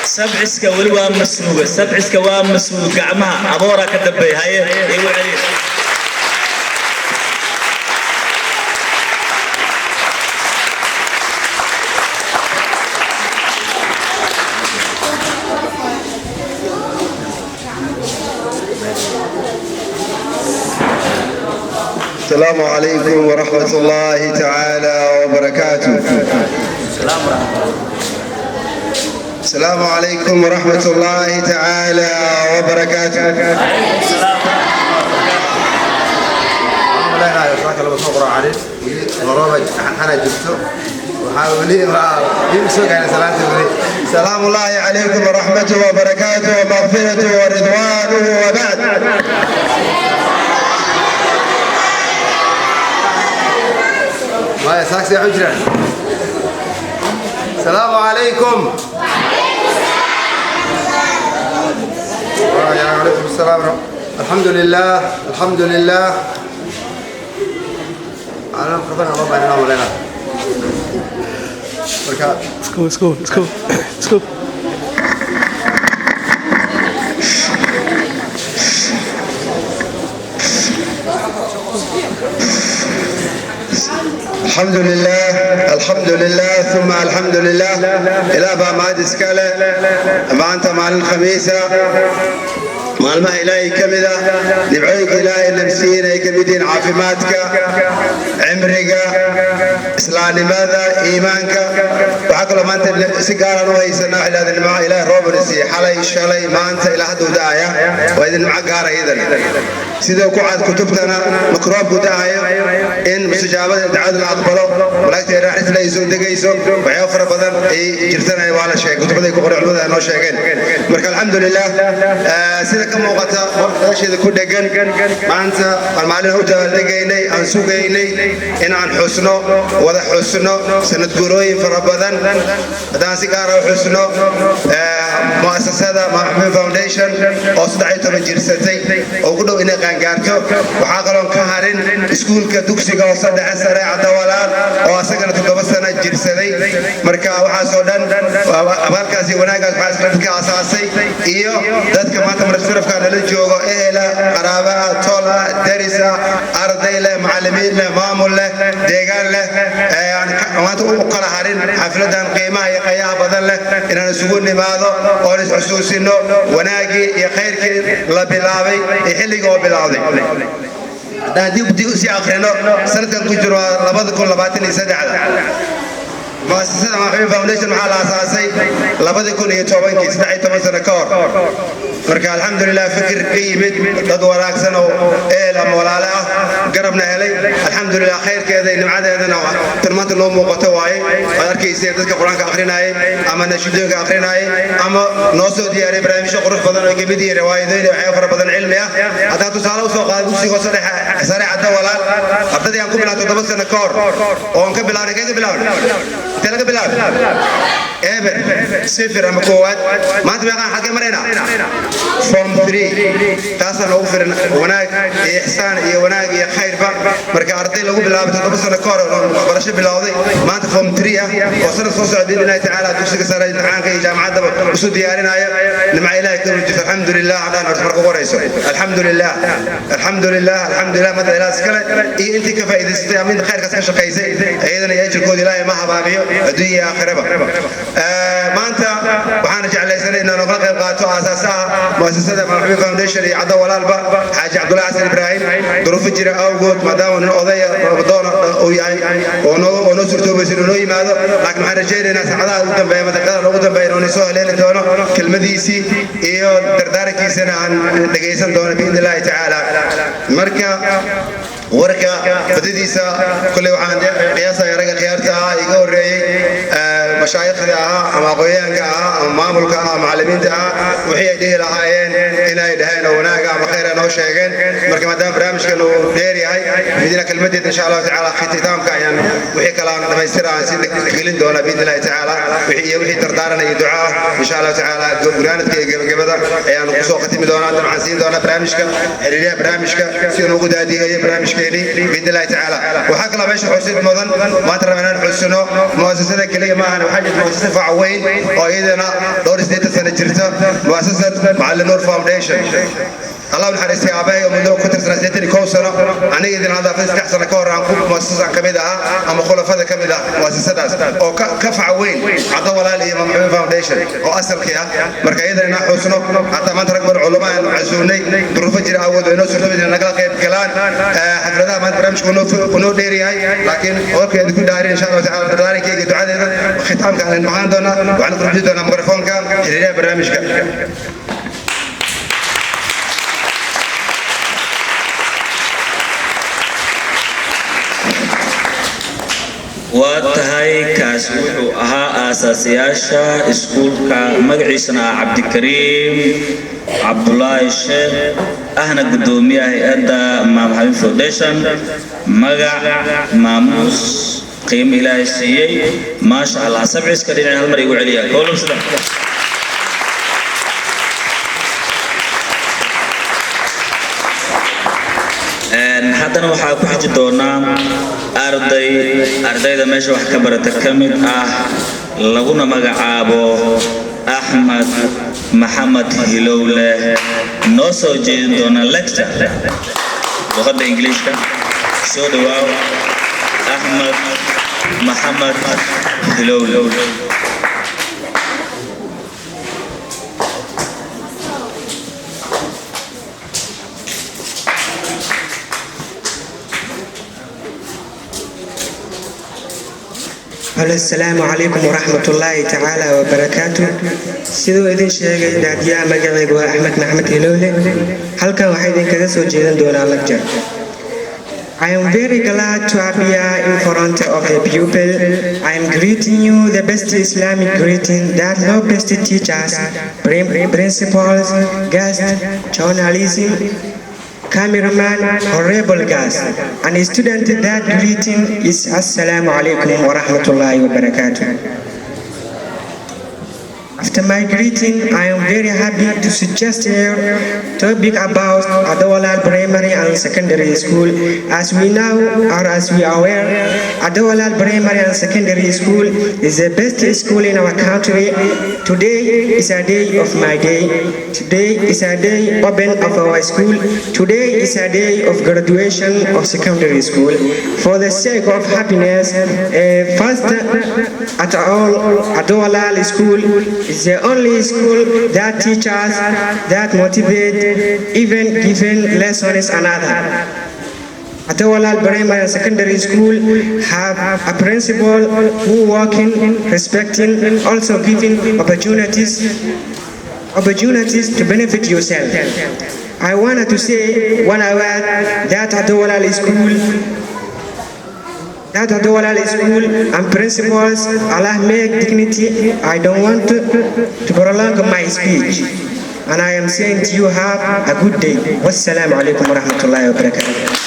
سبع عسكر ولوا مسلوق سبع عسكر ومسلوق عما أبورا كتبي هاي يوعي السلام عليكم ورحمة الله تعالى وبركاته. السلام عليكم ورحمة الله تعالى وبركاته. سلام الله عليكم ورحمته وبركاته ومغفرته ورضوانه وبعد. ما يساكسي عجرا. السلام عليكم. وعليكم السلام. الحمد لله الحمد لله. أنا مخطئنا الله بيننا وبيننا. Let's go. الحمد لله ثم الحمد لله إلى ما دسكالة ما أنت مع الخميسة مع الماء إلهي كمدة نبعيك إلهي نمسينا كمدين عافماتك عمرك إسلام ماذا إيمانك وعقل ما أنت سيقارا ويسنا إلى ذي الماء إله روب نسي حلي الشلي ما أنت إلى حد ودايا وإذن معك قارا إذن سيدو كعاد كتبتنا مقروب ودايا إن مستجابة دعاد الأقبلو ولكن راح نسليسو دقيسو ويوفر بدن إي جرتنا ولا شيء كتب ذي كقول علوذا إنه شيئين مرك الحمد لله سيدا كم وقت شيء كل دقن ما أنت المعلن هو دقيني أنسوقيني إن عن حسنه وذا حسنه سنتقولي في بدن بدن سكارة حسنه مؤسسة محمد فاونديشن أصدعته من جرستي وقولوا إن قارتو وحاقلون كهارين سكول كدوكسي وصدع سريع دولار واسكن تدوب سنة جرسدي مركا وحاسودن أبالكاسي وناقاس حاسكنتك أساسي إيو دادك ما تمرسرف كان للجوغو إيلا قرابة طولة درسة أرضي له معلمين له مامول له ديقان له يعني ما تقول قرهارين حفلة قيمة يقيا بدل له إننا نسوقون نماذو ونس حسوسينو وناقي يخيرك لبلاوي يحلق وبلاوي دي بدي أسي آخرنا سنة كجرا لبض كل لباتني سدعة مؤسسة محمد فاونديشن محل أساسي لبض كل يتوبن كي سدعي تمن سنة كور مركا الحمد لله فكر قيمت ضد وراك سنة إيه لما ولا قربنا علي الحمد لله خير كذا إن عاد هذا نوع ترمات اللوم وقتواي أركي يصير ذلك القرآن كآخرنا أما نشيد كآخرنا أما نوصل ديار إبراهيم شقرف بدن ويجيب ديار رواية ذي وحيفر بدن علمية حتى تصالوا سوق قوسي وصلح سريع الدولة أبتدي أنكم بلا تدبس نكار وأنكم بلا نكيد بلا تلقى بلا إبر صفر أما قوات ما تبغى حاجة مرينا فورم 3 تاسع أوفر وناك إحسان وناك خير مركا أرتي لو بلا تدبس نكار برش بلا ذي ما أنت فورم 3 وصلت فرصة بإذن الله تعالى دوسك سريع عنك جامعة دب وسود ديارنا لمع إله كل الحمد لله على نرفع قريسو الحمد لله الحمد لله الحمد لله ماذا إله سكلا إيه أنت كفاية استعمل خير كسر شقيسي أيضا يأجر كود الله ما حبابيه الدنيا آخرة ما أنت وحنا جعل سنة إننا نقول قات كلها أساسها مؤسسة محمد فاونديشن عدا ولا البا حاج عبد الله حسن إبراهيم ظروف جرى أو جود ما دام إنه قضية رمضان أو يعني ونو سرتو بيصير إنه يماذا لكن ما رجعنا ناس عدا قدام بيا مثلا قدام بيا إنه نسوي لين تونا كلمة ديسي إياه دردارك يسنا عن دقيسان دونا بإذن الله تعالى مركا وركا بديسا كل واحد قياسا يرجع خيارتها يقول رأي مشايخها أما قويانها أما ماملكها معلمينها وهي دي لهاين هنا يدهين وناقة أما خير أنه شيئين مركا مدام برامج كانوا ديري هاي بدينا كلمتي إن شاء الله تعالى ختام كأيان وهي كلام لما يصير عن سيدك قلنا دونا بإذن الله تعالى وهي تردارنا يدعاء إن شاء الله تعالى قرانت كي قبضة يعني قصو ختم دونا دمع سين دونا برامج كا برامج كا سينو قد هذه برامج بإذن الله تعالى وحكلا باش حسيت مدن ما ترى من الحسنو مؤسسة كلية ما أنا وحاجة مؤسسة فعوين وإذا دور سنة سنة جرتا مؤسسة معلم نور فاونديشن الله نحرس يا أبي ومن كتر سنة سنتين كوسنا أنا إذا هذا فيس كحسن كور عن كوب مؤسسة كمدها أما خلفاء كمدها مؤسسة داس أو كفعوين عطوا ولا لي محمد فاونديشن أو أصل كيا مركا إذا نحن حسنو حتى ما ترك من العلماء عزوني ظروف جرا أول ونوس رتبة نقل كيف كلام حفلتها ما برامج كنو ديري هاي لكن أوكي دكتور داري إن شاء الله تعالى داري كي دعاء ختام كان معانا دونا وعلى خروج دونا ميكروفون كان هذه برامج كان واتهاي كاسوحو أها أساسياشا إسكولكا مقعيسنا عبد الكريم عبد الله الشيخ أهنا قدومية هيئة مام حبيب فاونديشن مقع ماموس قيم إلهي السيئي ما شاء الله 7 سكرين هالمرة يقول عليها كولهم سلام haddana waxaa ku xiji doonaa ardayda meesha wax ka barata ka mid ah laguna magacaabo Axmed Maxamed Hilowle noo soo jeedin doona lecture luqadda Ingiriiska soo dhawaaw Axmed Maxamed Hilowle السلام عليكم ورحمة الله تعالى وبركاته. سيدو إذن شيء داديا مجمع أحمد محمد هلولي. هل كان واحد كذا جيدا دون lecture. I am very glad to appear in front of the pupil. I am greeting you the best Islamic greeting that no best teachers, principals, guests, journalism, cameraman, honorable guests, and a student that greeting is Assalamu alaikum wa rahmatullahi wa barakatuh. After my greeting, I am very happy to suggest here topic about Adawalal Primary and Secondary School. As we know, or as we are aware, Adawalal Primary and Secondary School is the best school in our country. Today is a day of my day. Today is a day open of our school. Today is a day of graduation of secondary school. For the sake of happiness, first at all, Adawalal School is the only school that teaches, that motivate, even giving lessons another. Adawalal Primary and Secondary School have a principal who working, respecting, also giving opportunities to benefit yourself. I wanted to say one word that Adawalal School and principals, Allah make dignity. I don't want to prolong my speech. And I am saying to you, have a good day. Wassalamu alaikum wa rahmatullahi wa barakatuh.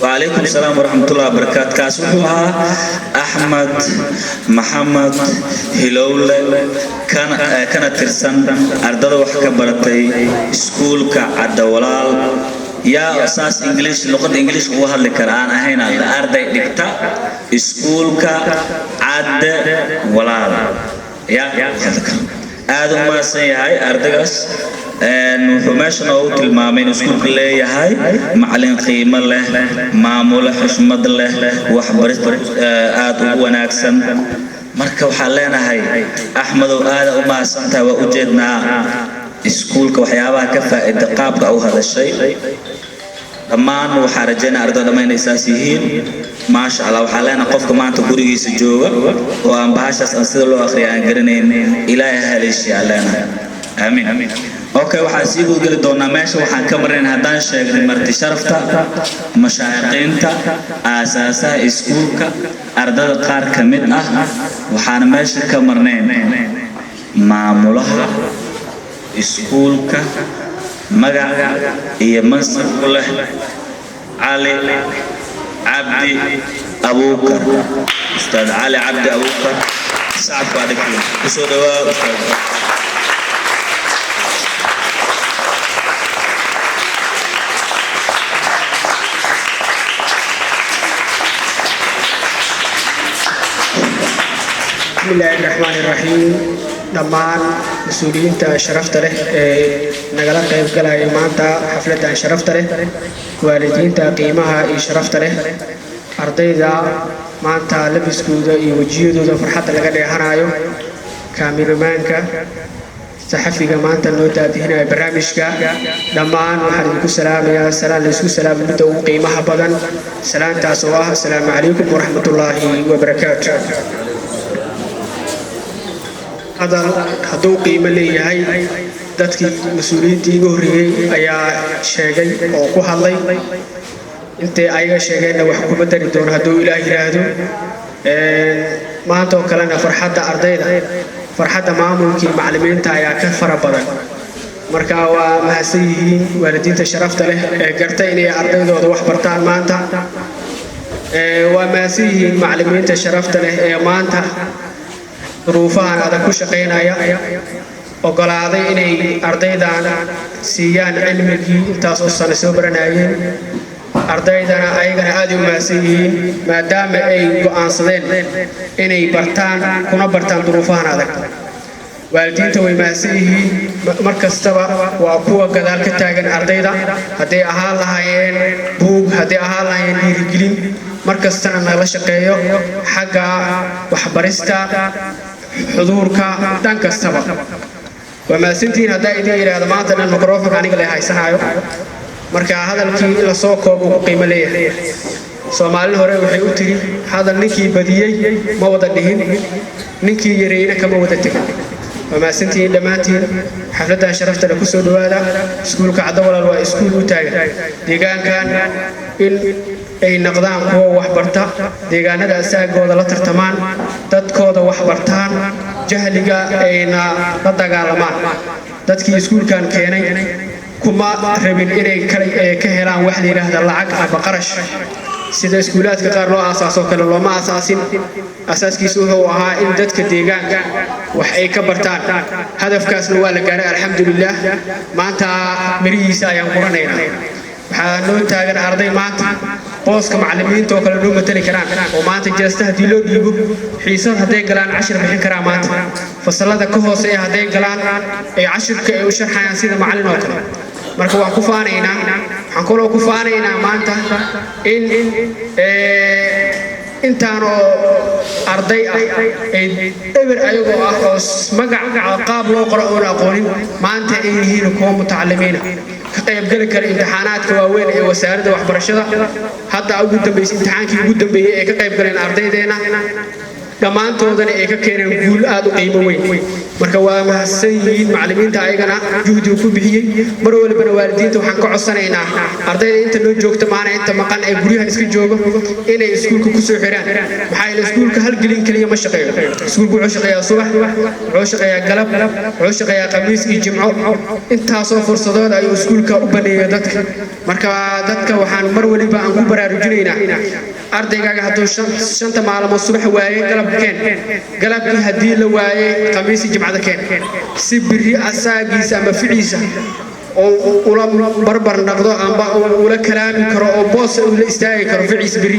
وعليكم السلام ورحمة الله وبركاته. كاسوها أحمد محمد هلولة كان ترسن أرداد وحكا برتي سكول كعدوالال يا أساس إنجليش لغة إنجليش هو هاللي كران هنا الأرداد دكتا سكول كعدوالال يا aad u maasan yahay ardaygaas wuxuu meeshan ugu tilmaamay in iskuulka leeyahay macallin qiimo leh maamulo xushmad leh waxbarista aad u wanaagsan marka waxaan leenahay axmedow aad u maasantahay waa u jeednaa iskuulka waxyaabaha ka faa'iida qaabka u hadashay dhammaan waxaa rajaynaa ardayda dhammaan ay saas yihiin maasha allah waxaa leenahay qofka maanta gurigiisa jooga oo aan bahashaas aan sida loo akhriya aan garanayn ilaahay haleeshiyaa leenahay amiin okay waxaan sii gudgeli doonaa meesha waxaan ka marnayn haddaan sheegnay marti sharafta mashaayiqiinta aasaasaha iskuulka ardayda qaar ka mid ah waxaan meesha ka marnayn maamulaha iskuulka magaca iyo mansabku leh cali cabdi abuukar ustaad cali cabdi abuukar sacabku adhigtiin kusoo dhawaa ustaad بسم الله الرحمن الرحيم دمان مسؤولين شرفت له نقل قيب قلا يمانتا حفلة شرفت له والدين قيمها شرفت له أرضيدا مانتا لبس كودا يوجيودا فرحة لقد هنايو كامير مانكا صحفي مانتا نوتا هنا برامجك دمان وحرمكم السلام يا سلام لسو سلام بدو قيمها بدن سلام تاسواه السلام عليكم ورحمة الله وبركاته هذا هدو قيمة ليهاي dadkii mas'uuliyiintii ugu horeeyay ayaa sheegay oo ku hadlay intee ayaga sheegayna wax kuma dari doono hadduu ilaahay yiraahdo maanta oo kalena farxadda ardayda farxadda maamulkii macallimiinta ayaa ka fara badan marka waa mahadsan yihiin waalidiinta sharafta leh ee gartay inay ardaydooda wax bartaan maanta waa mahadsan yihiin macallimiinta sharafta leh ee maanta duruufahan adag ku shaqaynaya ogolaaday inay ardaydan siiyaan cilmigii intaas oo sano soo baranayeen ardaydana ayagana aad u mahadsan yihiin maadaama ay go'aansadeen inay bartaan kuna bartaan duruufahan adag waalidiinta way mahadsan yihiin mar kastaba waa kuwa gadaal ka taagan ardayda hadday ahaan lahaayeen buug hadday ahaan lahaayeen dhiirigelin mar kastana nala shaqeeyo xagga waxbarista xuduurka dhan kastaba وما سنتين هذا إذا إلى هذا ما تنا الميكروفون عنك اللي هاي سنايو مركا هذا الكي إلى سوق وقيمة ليه سومالي هراء وحيوتري هذا نكي بديهي ما وضعهن نكي يرينا كما وضعتك وما سنتين دماتين حفلتها شرفت لك سود هذا سكولك عدولا ولا سكول وتاج ديجان كان أي نقدان هو وحبرتا ديجان هذا ساق ولا لا ترتمان تدكود وحبرتان جهلك أينا نتقالمان تدكي سكول كان كيني كما ربين إلي كهران واحد يرهد اللعق بقرش سيدا سكولات كقار لو أساسو كلا لو ما أساسين أساس كيسو هو ها إن دتك ديجان وحي كبرتان هدف كاس نوال كان الحمد لله ما أنت مريسا ينقرنينا waxaan taagan arday maanta booska macallimiinta oo kala loo matali karaan oo maanta jeesta hadii loo dhiibo xiisad haday galaan 10 bixin karaan maanta fasalada ka hooseeya haday galaan ay 10ka ay u sharxayaan sida macallin oo kale marka waan ku faanaynaa waxaan kaloo ku faanaynaa maanta in intaan oo arday ah ay eber ayagoo ah oo magaca qaab loo qoro oo aqoonin maanta ay yihiin kuwa mutacallimiin كقيب قلك الامتحانات كواوين وسائل وحبرشة حتى أقول دمبيس امتحانك يقول دمبيه كقيب قلنا أرضي دينا كمان تودنا كأنه يقول هذا قيمة وين مركوا مهسين معلمين تاعينا جهدوا كبيه مروا لبنا والدين توحنا كعصنا أرضي أنت لو جوكت معنا أنت مكان أبويها إسكت جوجا إن إسكول كوسو حيران محايل إسكول كهل قلين كلية مشقية إسكول عشق يا صبح عشق يا قلب عشق يا قميص الجمعة أنت هصو فرصة هذا أي إسكول كأبني دتك مركوا دتك وحن مروا لبنا أنكو برا رجلينا أرضي قاعد هتو شنت معلم الصبح واي قلب كان قلب هدي لواي قميص الجمعة كان سبري أساقي سما فعيسة oo ula barbar noqdo amba ula kalaami karo oo boos uu la istaagi karo ficiis biri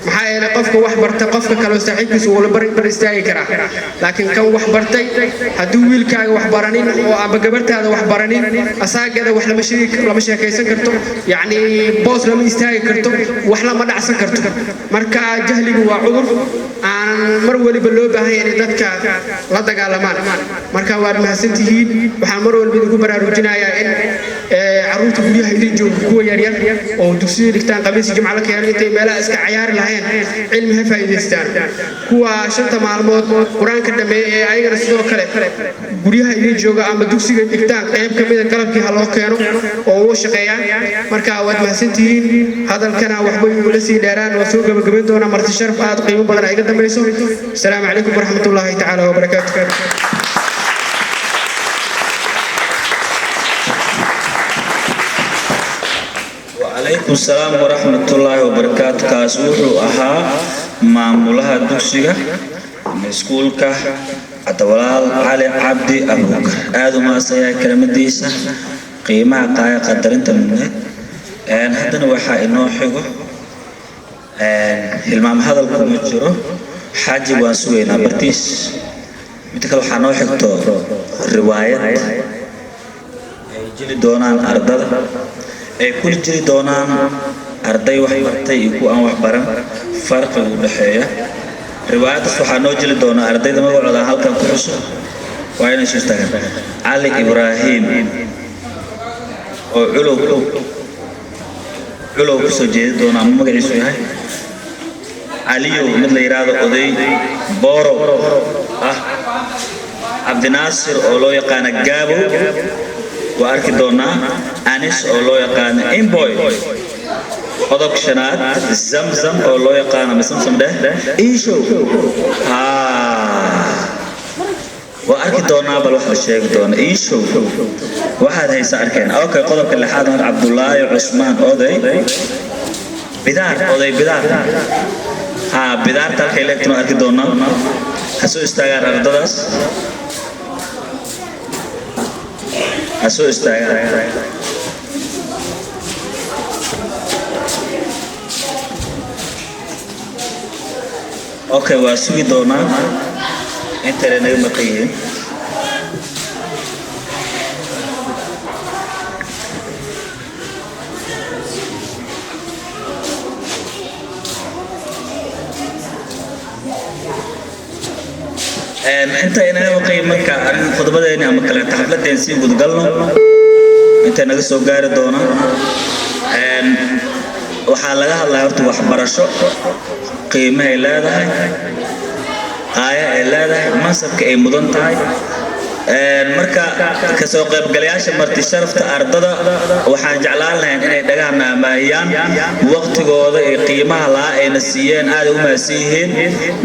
maxaa yeelay qofka wax barta qofka kale oo saaxiibkiisa uu la barbar istaagi kara laakiin kan wax bartay hadduu wiilkaaga wax baranin oo amba gabartaada wax baranin asaagada wax lama sheekaysan karto yacni boos lama istaagi karto wax lama dhacsan karto marka jahligu waa cudur aan mar waliba loo baahan yahay dadka la dagaalamaan marka waa mahadsantihiin waxaan mar walba ugu baraarujinayaa in caruurta guryaha idin jooga kuwa yaryar oo dugsiga dhigtaan qamiis jimca la keenay intay meelaha iska ciyaari lahayn cilmi ha faa'iidaystaan kuwa shanta maalmood quraanka dhameeyay ee ayagana sidoo kale guryaha idin jooga ama dugsiga dhigtaan qayb ka mid ah qalabkii ha loo keeno oo uu shaqeeyaan marka waad mahadsantihiin hadalkana waxba uu la sii dheeraan oo soo gabagabayn doona marti sharaf aad qiimo badan ay ka dambayso assalaamu calaykum waraxmatullaahi tacaala wabarakaatuh وعليكم السلام ورحمة الله وبركاته كاسوحو أها معمولها دوسيغا مسكولكا عدوال علي عبدي أبوك آدو ما سيا كلمة ديسة قيمة قاية قدرين تمنى أن هذا وحا إنو حيقو المام هذا الكمجرو حاجي وانسوينا برتيس متكلو حانو حيقتو رواية جلي دونان أردد ay ku jiri doonaan arday wax bartay iyo kuwa aan wax baran farqiga u dhaxeeya riwaayadaas waxaa noo jili doona ardayda magacooda halkan ku xuso waa inay soo taagan Ali Ibrahim oo culow ku soo jeedi doona magaciisu yahay Aliyo mid la yiraahdo oday Boro Abdinaasir oo loo yaqaan Gaabo وأركي دونا أنيس أو لو يقان إمبوي قدك شنات زمزم أو لو يقان مسمسم ده إيشو وأركي دونا بالواحد الشيخ دونا إيشو واحد هي سأركين أوكي قدك اللي حاضر عبد الله عثمان أودي بدار بدار تركي لك تنو أركي دونا هسو استغار أردداس أسوء استعجال أوكي واسوي دونا أنت لنا مقيم أنت هنا وقيم مكة أنا خطبة هنا مكلا تحفلة تنسي قدقلنا أنت نقص وقار دونا وحالها الله يرتو وحبرشو قيمة إلا ده آية إلا ده منصب كأي مدن تاي marka ka soo qayb galayaasha marti sharafta ardada waxaan jeclaan lahayn inay dhagaha maahiyaan waqtigooda ee qiimaha la ay nasiyeen aad u maasiiheen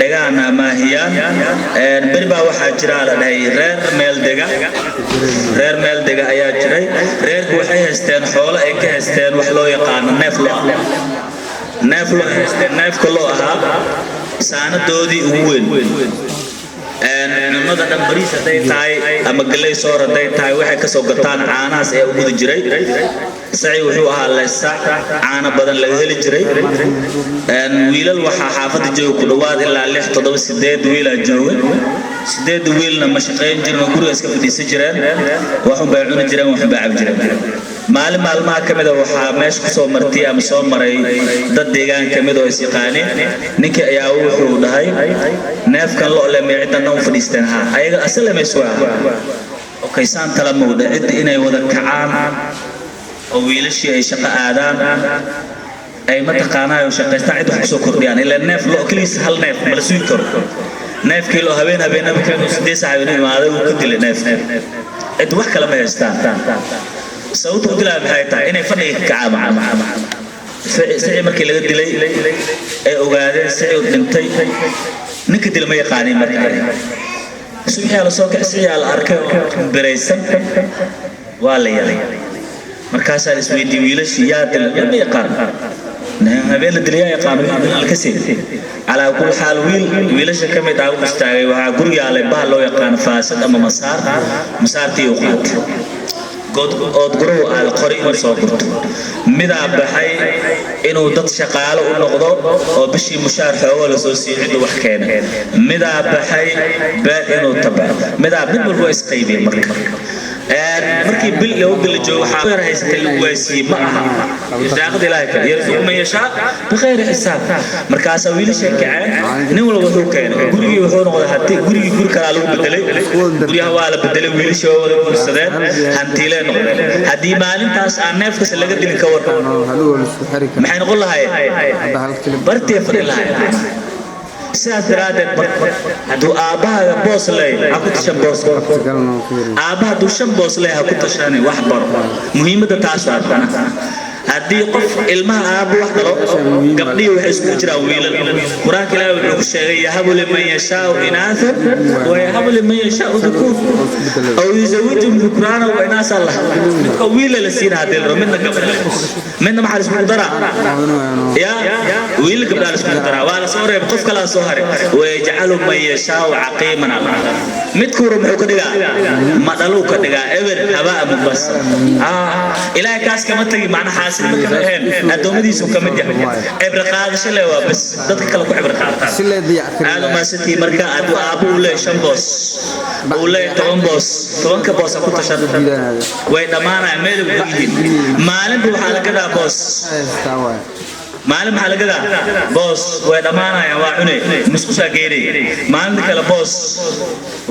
dhagaha maahiyaan bariba waxa jira la dhahay reer meel dega ayaa jiray reerku waxay haysteen xoolo ay ka haysteen wax loo yaqaan neef loo haysteen neefka loo ahaa saanadoodii ugu weyn نمدا بريس هدي تاي أما قلي صور هدي تاي واحد كسو قطان عانا سيا وجود جري سعي وحوها لسا عانا بدن لغهل جري ويل الوحى حافظ جو كلواد إلا لح تضو سديد ويل جو سديد ويلنا مشقين جرم وقولوا اسكف دي سجران وحن بيعون جران وحن باعب جران مال ما كمدا وحا ماش كسو مرتي أم سو مري ضد ديغان كمدا ويسيقاني نكي أياو وحو دهي ناف كان لو لما يعدنا فديستانها ayaga asal ma iswa okay saan tala mooda cid inay wada kacaan oo wiilashii ay shaqo aadaan ay ma taqaanayo shaqeystaan cid wax soo kordhiyaan ila neef loo kaliis hal neef ma la suuq karo neef kilo habeenaba kanu 8 saacadood imaado uu ka dilay neef cid wax kala ma haystaan sababtu dilaa maxay tahay inay fadhiga kacaan sicii markii laga dilay ay ogaadeen sicii uu dhintay ninka dil ma yaqaanin markaa suuxii la soo kacsiya la arkay biraysan waa la yalay markaas ay isweydiin wiilashii yaa dil ma yaqaan habeen la dilay yaqaan la ka sii ala kulli xaal wiilasha kamid ah u istaagay waxa guriga leh baa loo yaqaan faasad ama masaartii u qaat ood guruhu aad qori in soo gurto midaa baxay inuu dad shaqaale u noqdo oo bishii mushaar xoogo la soo siiyo cid wax keena midaa baxay baad inuu tabaco midaa mid walba is qaybiyay markii bil loo bil joogo waxa yar haysatay lagu waasiye ma aha irsaaqada ilaahay ka yarzuq man yasha bighayr hisaab markaas wiilasha kacaan nin walba wuxuu keenay gurigii wuxuu noqday hadii gurigii guri kala lagu bedelay guriyaha waa la bedelay wiilasha wada kursadeen hantiileen hadii maalintaas aan neefkas laga dilin ka warqab maxay noqon lahaayeen bartee fadhi lahaayeen sidaas daraadeed hadduu aabbahaaga boos leeyahay ha ku tashan booska aabbaha hadduu shan boos leeyahay ha ku tashanay wax baro muhiimadda taas waa tana haddii qof ilmaha aabbu wax dhalo gabdhihii waxay iskugu jiraan wiilal qur-aanka ilaahay wuxuu ku sheegay yahabu liman yashaau inaathan wa yahabu liman yashaau dhukuur aw yuzawijuhum dhukraana wa inaasa allah midka wiila la siina haddii la rabo midna gabdha midna maxaa la iskugu daraa ya wiil gabdha la iskugu daraa waa la soo reebay qof kale soo haray wayajcalu man yashaau caqiiman midkuu rabo muxuu ka dhigaa ma dhaluu ka dhigaa eber habaa mubas ilaahay kaas kama tagi macnaha adoomadiisu ka mid yahay cibr qaadasho leh waa bas dadka kale ku cibr qaadtaan aad ma sitii marka aad aabu u leeyahay shan boos u leeyahay 10 boos 10 boos ku tashan way dhamaanay meel ugu yihiin maalinta waxa la gadaa boos maalin maxaa laga daa boos way dhamaanayaan waa cunay musqusha geeray maalinta kale boos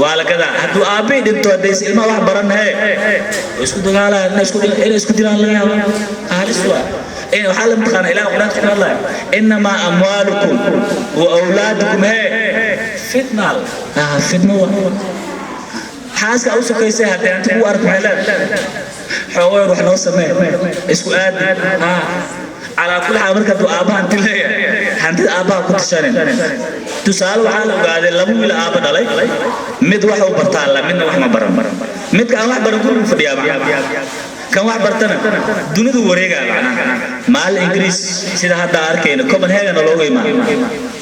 waa la gadaa hadduu aabbay dhinto hadday ilmaha wax baranay isku dagaalaan isku dilaan laga yaabo halis waa waxaa la maqaan ilaahay quraanka ku hadlaya innamaa amwaalukum wa awlaadukum fitna fitna xaaska u sukaysay haddii aad ku arko meelaad xoogay wax noo sameey isku aad على كل حال مركز أباها تليه هندي أباها كنت شانين تسأل وحاله قاعد لمو إلى أبا دلي مد واحد وبرتالا منا واحد ما برم مد كان واحد برم كل فديا كان واحد برتنا دون ذو وريجا مال إنجليز سيدا هذا أركين كمان هذا نلوي ما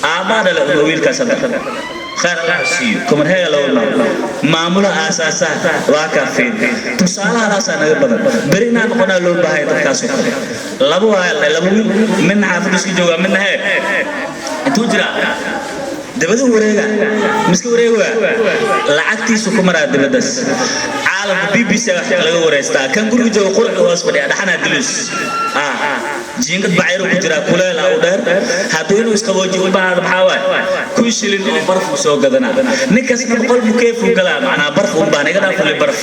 أبا دلي نويل كسبة خير الله سيو كمان هذا لو معمولة أساسا واقفين تسأل على سنة بدر برينا نقولنا لون بهاي تكاسو لبو من حافظ اسكي جوا من هاي توجرا دبدو وريغا مسكي وريغا لعقتي سكمرا دبدس عالم بي بي سي laga wareystaa kan guriga jooga qurux hoos fadhiya dhaxana dilis jiingad bacayro ku jira kuleel oo dheer haduu inuu iska wajhi u baahdo maxaa waay ku shilin oo barf soo gadana ninkaas qol mukeef u galaa macna barf u baan iga dhaafay barf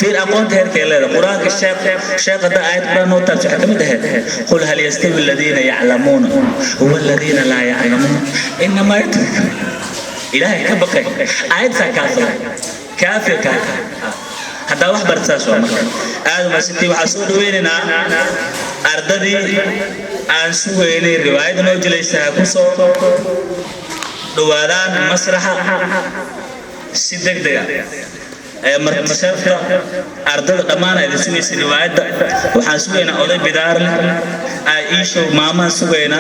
fiir aqoonta heerka leedahay quraanka sheekada aayad quraan oo taas waxa kamid ah qul hal yastawi alladheena ya'lamuuna walladheena la ya'lamuuna inma ilaahay ka baqay aayad kaafir كافر كافر هذا واحد برتاش وما هذا ما ستي وحاسود ويننا أرددي عن سويني رواية نوجلسها كوسو دوالان مسرحة سيدك دقا مرتشفة أردد أمانة إذا سوي رواية وحاسوينا أولي بدار عايشو ماما سوينا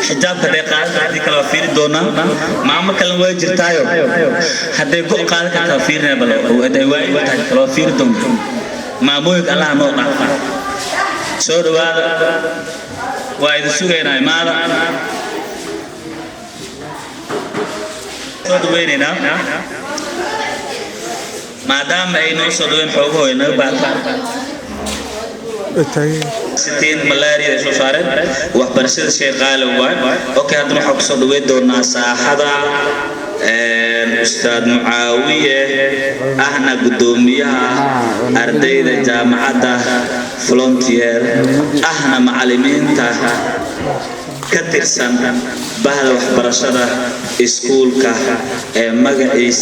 حجاب كده قال هذه كلافير دونا ماما كلام وجر تايو هذا يقول قال كلافير نبلا وهذا يواجه كلافير دونا مامو يقول الله موقع شو دوالة وإذا سوينا ماذا شو دويننا maadaama ay noo soo dhaween xoogahooda inaga baaqaan siteen malaria soo saareen waxbarashada shay qaali waay okay hadda waxa ku soo dhaweey doonaa saaxada ustaad Muawiye ahna gudoomiyaha ardayda jaamacadda Frontier ahna macallimiinta كترسان بهذا وحبرشة إسكولك مجلس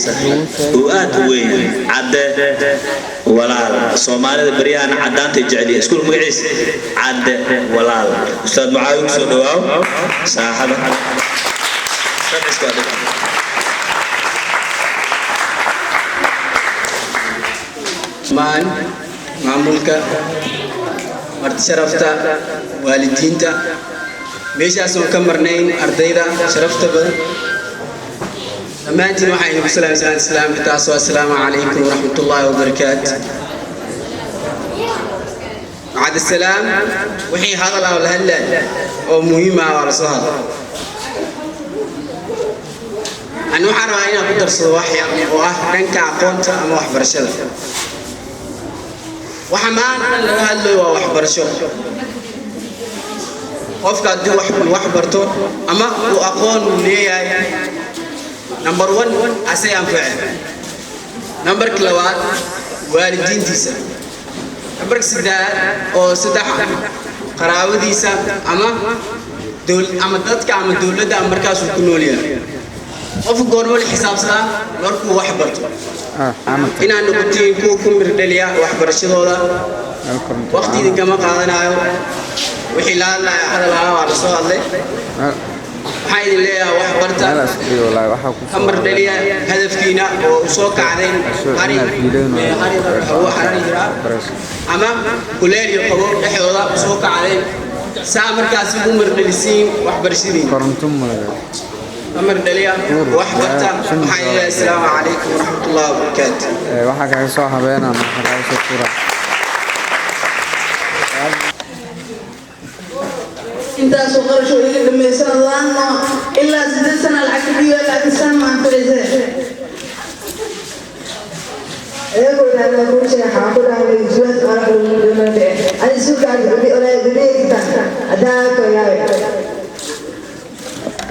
وقت وين عدى ولا صومالي بريان عدان تجعلي إسكول مجلس عدى ولا أستاذ معاوي سودواو صاحب maan maamulka marti sharafta waalidiinta meeshaas oo ka marnayn ardayda sharafta badan dhammaantiin waxaan idinku salaamay salaamta assalaamu calaykum wa rahmatullaahi wa barakaatuh بعد السلام وحي هذا الأول هلا أو مهمة على صهر أنا حرام أنا أقدر صواحي وأحرن كعقونت أما أحبر شذا وحمان أنا هلا وأحبر شو qofka hadii wax barto ama uu aqoon u leeyahay number 1 asay anfac number 2 waalidiintiisa number 3 oo saddex qaraabadiisa ama dadka ama dawladda markaas uu ku nool yahay qof goormo la xisaabsan markuu wax barto inaan noqotiin ku mirdhaliya wax barashadooda waqtiga kama qaadanayo wixii la hada la soo hadlay waxay leeyahay wax barta amar dhaliya hadafkiina oo soo kacday qari oo xarari jira ama kuleeliyo qabo dhexdooda soo kacday saa markaas ugu mardhalisiin wax barashadiin amar dhaliya wax barta waxay leeyahay assalaamu calaykum waraxmatullaahi wabarakaatuh waxa kaga soo habeena maxaa shukura انت صغر شو اللي لما يسال الله الا 6 سنه العقل ولا تسمع ما فرزه ايوه انا بقول شيء حاضر على الجواز انا بقول انا سوق على ولا دريت اداك يا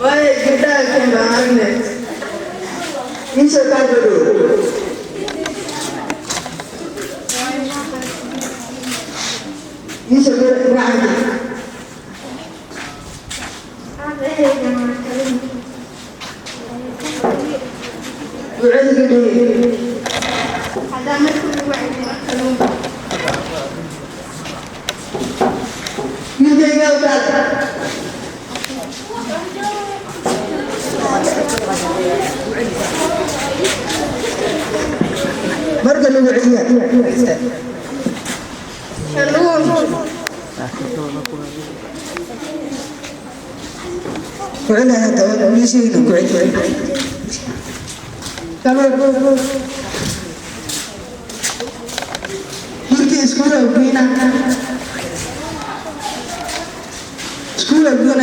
واي كده كان بعمل يسوق على يسوق على وعندك ليه؟ هذا ما يكون وعد مكلوم. يجي يقول مرة اللي وعديها. شلون؟ وعلى هذا ولا شيء نقعد كلام يمكن سكول بينا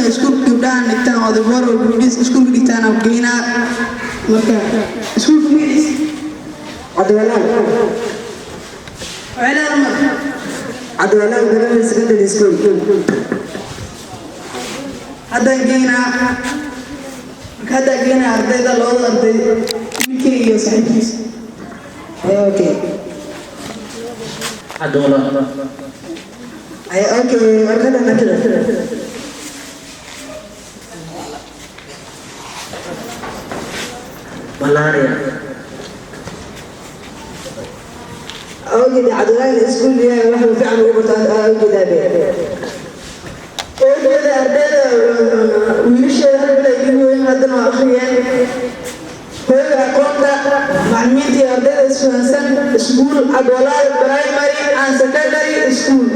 سكول كبدان نتاع هذا برا بيس سكول كديتانا بينا مكان سكول بيس عدولا وعلى عدولا بدل سكندري سكول هذا جينا أرضي لون أرضي ممكن يصحيح أوكي أدولا أي أوكي أركنا نكلا ملاريا أوكي عدوان السكول يا واحد فعلا وبرت أوكي ده أوكي أرضي ويش هذا يجيبوا هذا ما أخيان هو أقول معلوماتي أرضي سوسن سكول عدوان برايمري and secondary school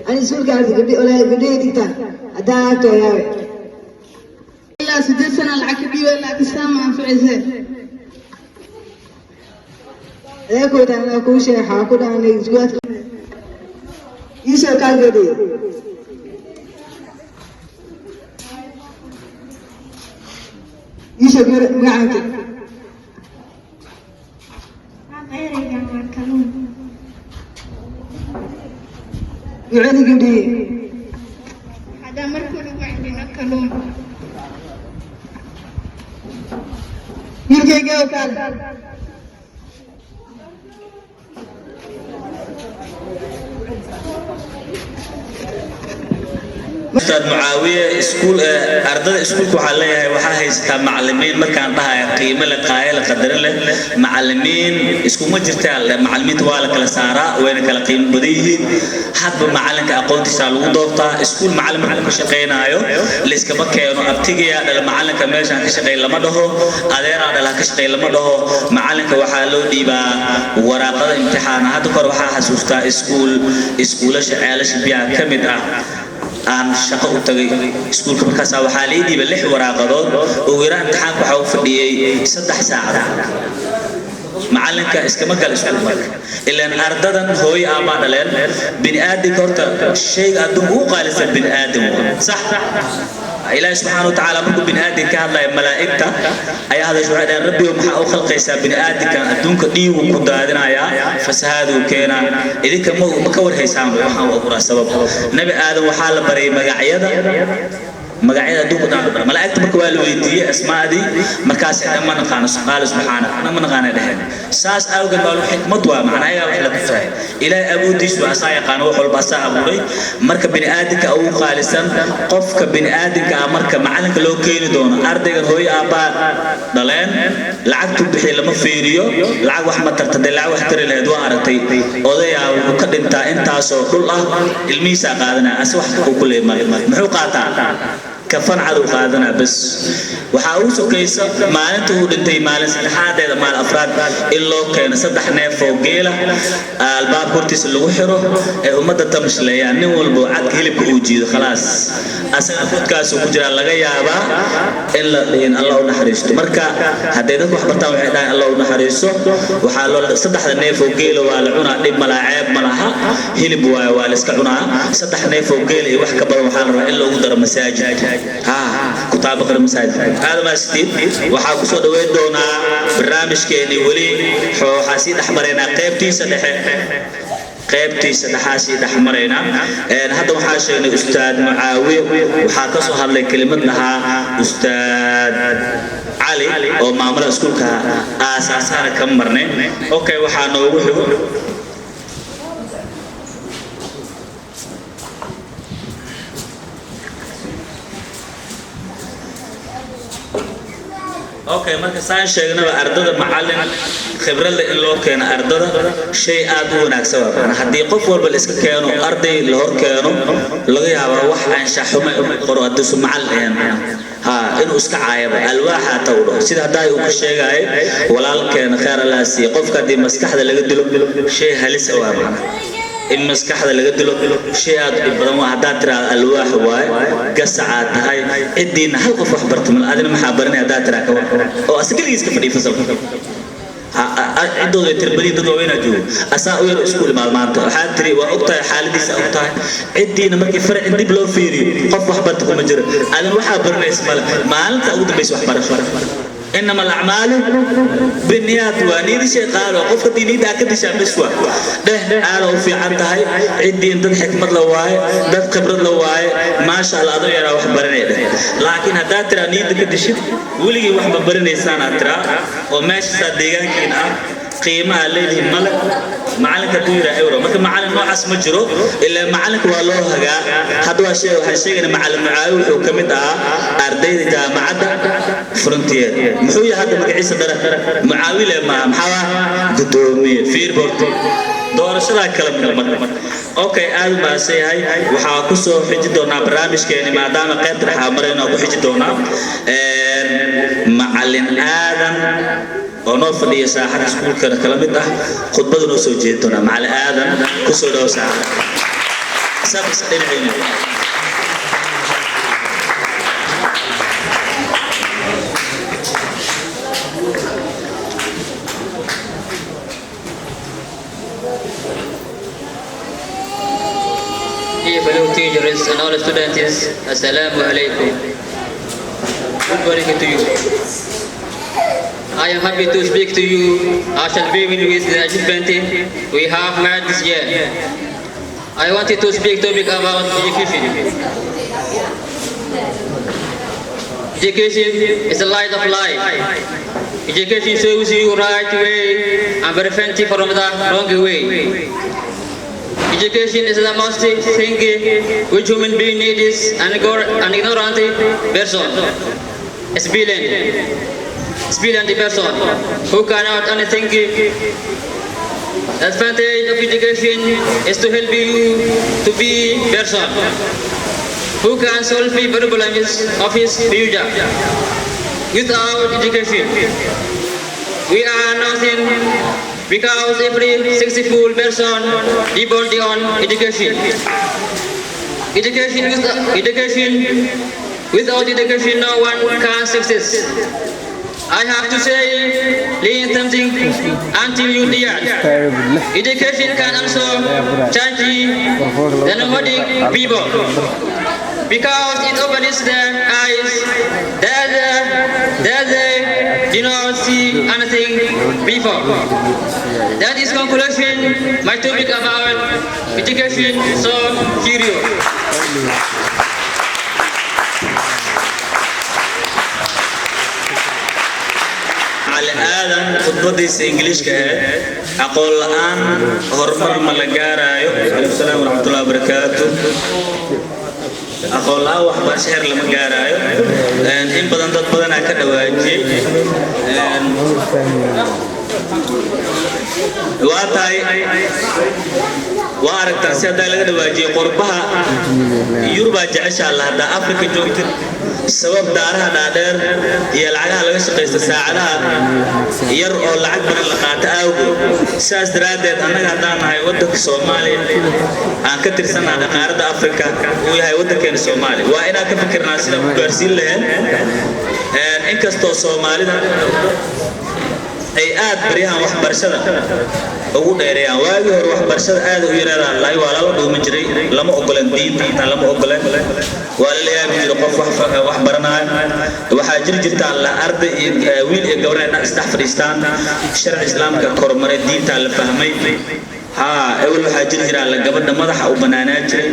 أنا سكول كارد بدي ديتا أداك يا إلا 6 سنة العكبي ولا تسمع في عزة أكو ده أكو شيء حاكو ده أنا يزقط يسوع كارد بدي يسوع معك يعيني قدي هذا مركز عندنا كلام يرجع قال أستاذ معاوية سكول أرض سكول كحلية وحاهيستا معلمين مكان بها قيمة لقاية لقدر له معلمين سكول مجرتال معلمين توالك لسارة وين كلا قيمة بديه حب معلمك أقول تسالو ضبطة سكول معلم كشقينا أيو ليس كبكينو أبتيجي المعلم كميشان كشقي لما ده أدير على لا كشقي لما ده معلمك وحالو ديبا ورقة امتحان هذا كر وحاسوستا سكول شعالش بيا كمدة aan shaqo u tagay iskuulka markaas waxa leeyahay 6 waraaqadood oo weeraan imtixaanku waxa uu fadhiyay 3 saacadood معلنك اسكما قال اسكول إلا أن أرددن هوي آبان لين بني آدم كورتا شيء أدم هو قال بني آدم صح إلهي سبحانه وتعالى مركو بني آدم كهلا ملائكته أي هذا شهداء ربي ومحاو خلق يسا بني آدم كان أدونك ديو وقدادنا يا فسهادو كينا إذا كان مكور هيسان وحاو أقرأ سبب نبي آدم وحال بري مقاعيدا مقاعيدا دوك دان ملائكة مركو والويدية أسماء دي مركاس ما نقانا قال سبحانه ما نقانا دهن ساس أوجد بالو حكمة ومعناها يا وحلا كفاية إلى أبو ديس وأسايا قانو وحول باسا أبوري مركب بني آدم أو خالصا قفك بني آدم كأمرك معلنك لو كين دون أردك هوي أبا دلين لعقت بحي لما فيريو لعق وحمد ترتدي لعق وحتري الهدوء أرتي أضيع وقد انت سو كل الله الميسا قادنا أسوح كل محوقاتا كفن عدو قادنا بس وحاوسو كيسا ما انتو دنتي مال سدحاد هذا مال افراد إلا كان صدح نيف وقيلة الباب كورتيس اللي وحره ومدى تمش ليان نول بو عاد هلب كوجي خلاص اسنا بودكاست وكجرا لغا يابا الا ان الله نحرسته marka haday dadku wax bartaan waxay dhahay Allah naxariiso waxa loo saddex neef oo geel waa la cunaa dib malaa'ib malaha hilib waa la iska cunaa saddex neef oo geel iyo wax ka badan waxa la rabaa in lagu daro masaajid كتاب غير مساعد هذا ما ستيب وحاكو سو دوين دونا برنامج كيني ولي حاسيد أحمرينا قيبتي سدحاسي دحمرينا هذا وحاشيني أستاذ معاوية وحاكسو هذا كلمتنا أستاذ علي أو معمل أسكولك أساسانا كم مرنين أوكي وحانو وحيو اوكي marka saan sheegnaba ardada macallin khibrad in loo keeno ardada shay aad u wanaagsan waa hadii qof walba iska keeno arday la hor keeno laga yaabo wax aan shaxuma qoro adisu macallin inuu iska caayaba alwaaxa tawdo sida haday uu ka sheegay walaalkeen khair Allah si qofka di maskaxda laga dilo shay halis waa إن مسكحة اللي قدلو شيء بدون هذا ترى الواح واي قصعات هاي الدين هل قف حبرت من هذا محابرني هذا ترى كوا أو أسكيل يسكف في فصل عدو تربلي دو وين أجو أساوي رسول معلومات حاتري وأقطع حالتي سأقطع الدين مركي فرق عندي بلو فيري قف حبرتكم مجرد أنا محابرني اسمه ما أنت أقول بيس وحبر إنما الأعمال بالنيات ونيد شيء قالوا قف ديني داك دشا بسوا ده قالوا في عندها عندي ضد حكمة لواي ضد خبرة لواي ما شاء الله هذا يرى وحبرني ده لكن هذا ترى نيد كدشيت ولي وحبرني سنة ترى وماشي صدقان كنا قيمة عليه الملك معلك تيرا ايورو ممكن معلم نوع اسمه جرو الا معلك والله هذا شيء وهالشيء انا معلم معاوي وكمد اردي جامعه فرونتير محوي هذا مقعيس در معاوي لما محوا قدومي فير بورتو doorashada kala mid okay aad ma sayahay waxa ku soo xiji doona barnaamijkeena maadaama qaybta xamarayna ku xiji doona macallin aadan oo noo fadhiya saaxada iskuulka kala mid ah khudbada noo soo jeedona macallin aadan ku soo dhaw saaxada sabis dhinacayna fellow teachers and all students, Assalamu alaikum. Good morning to you. I am happy to speak to you. I shall be with the achievement we have made this year. I wanted to speak topic about education. Education is the light of life. Education shows you right way and prevents you from the wrong way. Education is the most thing which human being needs an ignorant person. Experience person who cannot anything. The advantage of education is to help you to be person who can solve the problems of his future. Without education, we are nothing. Because every successful person depends on education. Without education, no one can success. I have to say learn something until you dare. Education can also change the nomadic people because it opens their eyes that they do not see anything before. That is conclusion my topic about education. So curious. على آدم خطبتي إنجليش أقول الآن هرمر ملقارا عليه السلام ورحمة الله وبركاته أقول الله وحبا شهر لما قارا إن بدن ضد بدن أكد واجي واتاي وارك ترسيا دايلة واجي قربها يربى جعش الله دا أفريقيا جوكتر السبب دارها نادر هي العجلة لغش قيس ساعدها يرؤوا العجبر اللقاء تأوجو ساس درادت أنا قدام هاي ودك الصومالي أنا كتير سنة على قارة أفريقيا وهي هاي ودك كان الصومالي وأنا كفكر ناسي لما كرسيل لهن إنك استو الصومالي أي آد بريها وحبرشدة ugu dheereeyaan waagi hore waxbarashada aad u yaraadaan lay wala la dhoomin jiray lama ogolan diinta lama ogolan wala la yaab jiro qof wax baranaayo waxa jirta la arday iyo wiil iyo gabar ay isdhax fadhiistaan sharci islaamka kormaray diinta la fahmay awal waxa jira la gabadha madaxa u banaanaa jiray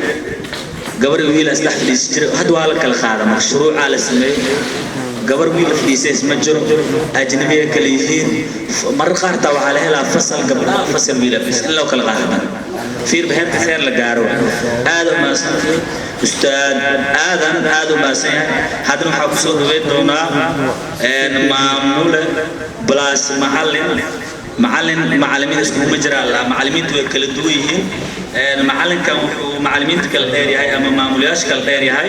gabar iyo wiil isdhax fadhiis jiray hadda waa la kala qaadaa mashruuc la sameeyay gabar wiil fiisays ma jiro ajnabiga kale yihiin mar qaarta waxa la helaa fasal gabdha fasal wiil fis illa kala qaadana fiir bahan taseer la gaaro aad ma ustaad aad ma san hadana waxa ku soo dhaweey doonaa maamul balaas macallimiin isku ma jiraan la macallimiintu way kala duwan yihiin macallinkan wuxuu macallimiinta kala dheer yahay ama maamulayaasha kala dheer yahay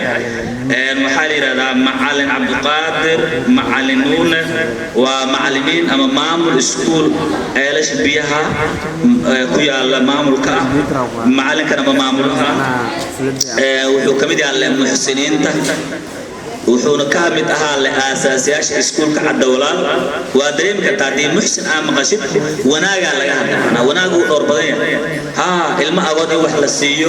waxaa la yiraahdaa macallin Cabdiqaadir macallinuun waa macallimiin ama maamul iskuul eelash biyaha ku yaala maamulka macallinkan ama maamulaha wuxuu kamid yahay muxsiniinta wuxuuna ka mid ahaa la aasaasiyaasha iskuulka Cadawalaal waa dareemi kartaa dii muxsin aan maqashid wanaaga laga hadlaa wanaagu u dhor badan yahay ilma agood wax la siiyo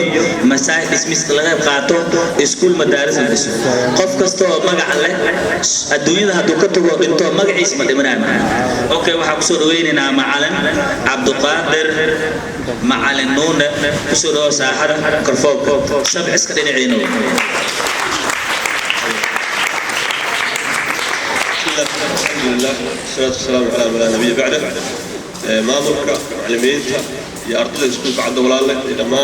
masaajid ismis laga qaato iskuul madaaris la dhiso qof kasto magac leh adduunyada haduu ka tago dhinto magaciisa ma dhimanaayo okay waxa ku soo dhaweynaynaa macallin Cabdiqaadir macallin nuuna ku soo dhaw saaxada karfoog sabc iska dhinaciino الحمد لله والصلاة والسلام على من لا نبي بعده مامورك معلمينتا يا أرضي اسكول بعد ولاله لما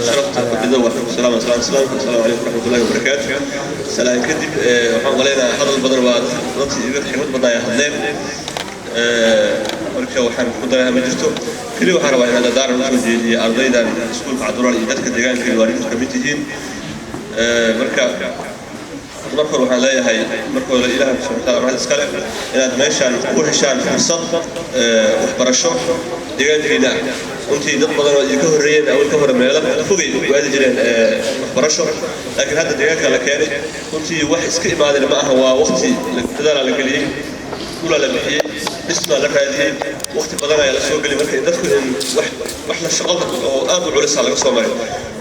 شرفت بدور السلام عليكم ورحمة الله وبركاته سلام كدب وحنا علينا هذا البدر بعد نطي حمد بداية هذين ولكن وحنا بداية مجلسه كل واحد رواي هذا دار المسجد يا أرضي دار اسكول بعد ولاله يدك الدجاج في الوالد كميتين مركا marka waxa leeyahay marka la ilaahay subhanahu wa ta'ala iskale inaad meeshaan ku heshaan fursad waxbarasho deegaankeena intii dad badan oo ka horeeyeen awal ka hore meelaha fogay u aadi jireen waxbarasho laakiin hadda deegaanka la keenay intii wax iska imaadeen ma aha waa waqti dadaal la galiyay kula la bixiyay isna la raadiyay waqti badan ayaa la soo galiyay marka dadku in wax la shaqo oo aad u culus laga soo maray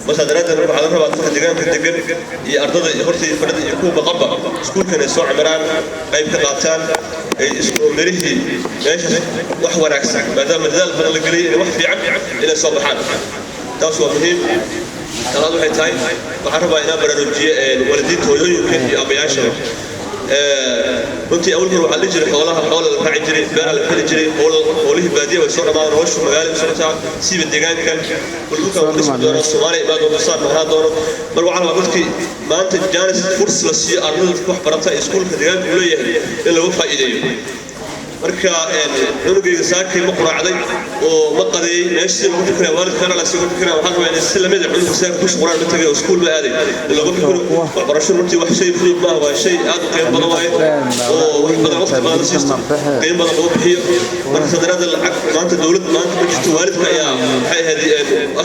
مثلا دراسة نروح على ربع تروح دجاج في الدجاج هي أرض هرتي فرد يكون بقبة سكول كان يسوع عمران قيب كقاتان اسمه مريحي ماشي وحور عكس ما دام الذل بدل الجري واحد في عم إلى صباحات تاسو مهم تلاقوا حيتاي وحربا إلى برنامجية والدين تويو يمكن أبيعش runtii awal hore waxa la jiray xoolaha la raaci jiray beeraha la fili jiray xoolaha baadiyaha way soo dhamaan hawsha magaalada socota siiba deegaanka dhulka uu doono Soomaaliya baad u soo dhamaan doono mar waxa la dadkii maanta jaanis fursad la siiyo ardayda wax barata iskuulka deegaanka uu leeyahay in lagu faa'iideeyo marka cunugayga saakay ma quraacday oo ma qaday meeshii lagu fikray waalidkana la soo fikray waxa rabaa in si la mid ah cunugga saakay ku quraan ma tagay iskuul ma aaday in lagu fikro waxbarasho runtii wax shay fudud ma waa shay aad u qiimo badan waaye oo wax badan waqti badan siisto qiimo badan loo bixiyo marka sadarada lacag maanta dawladda maanta ma jirto waalidka ayaa waxay ahayd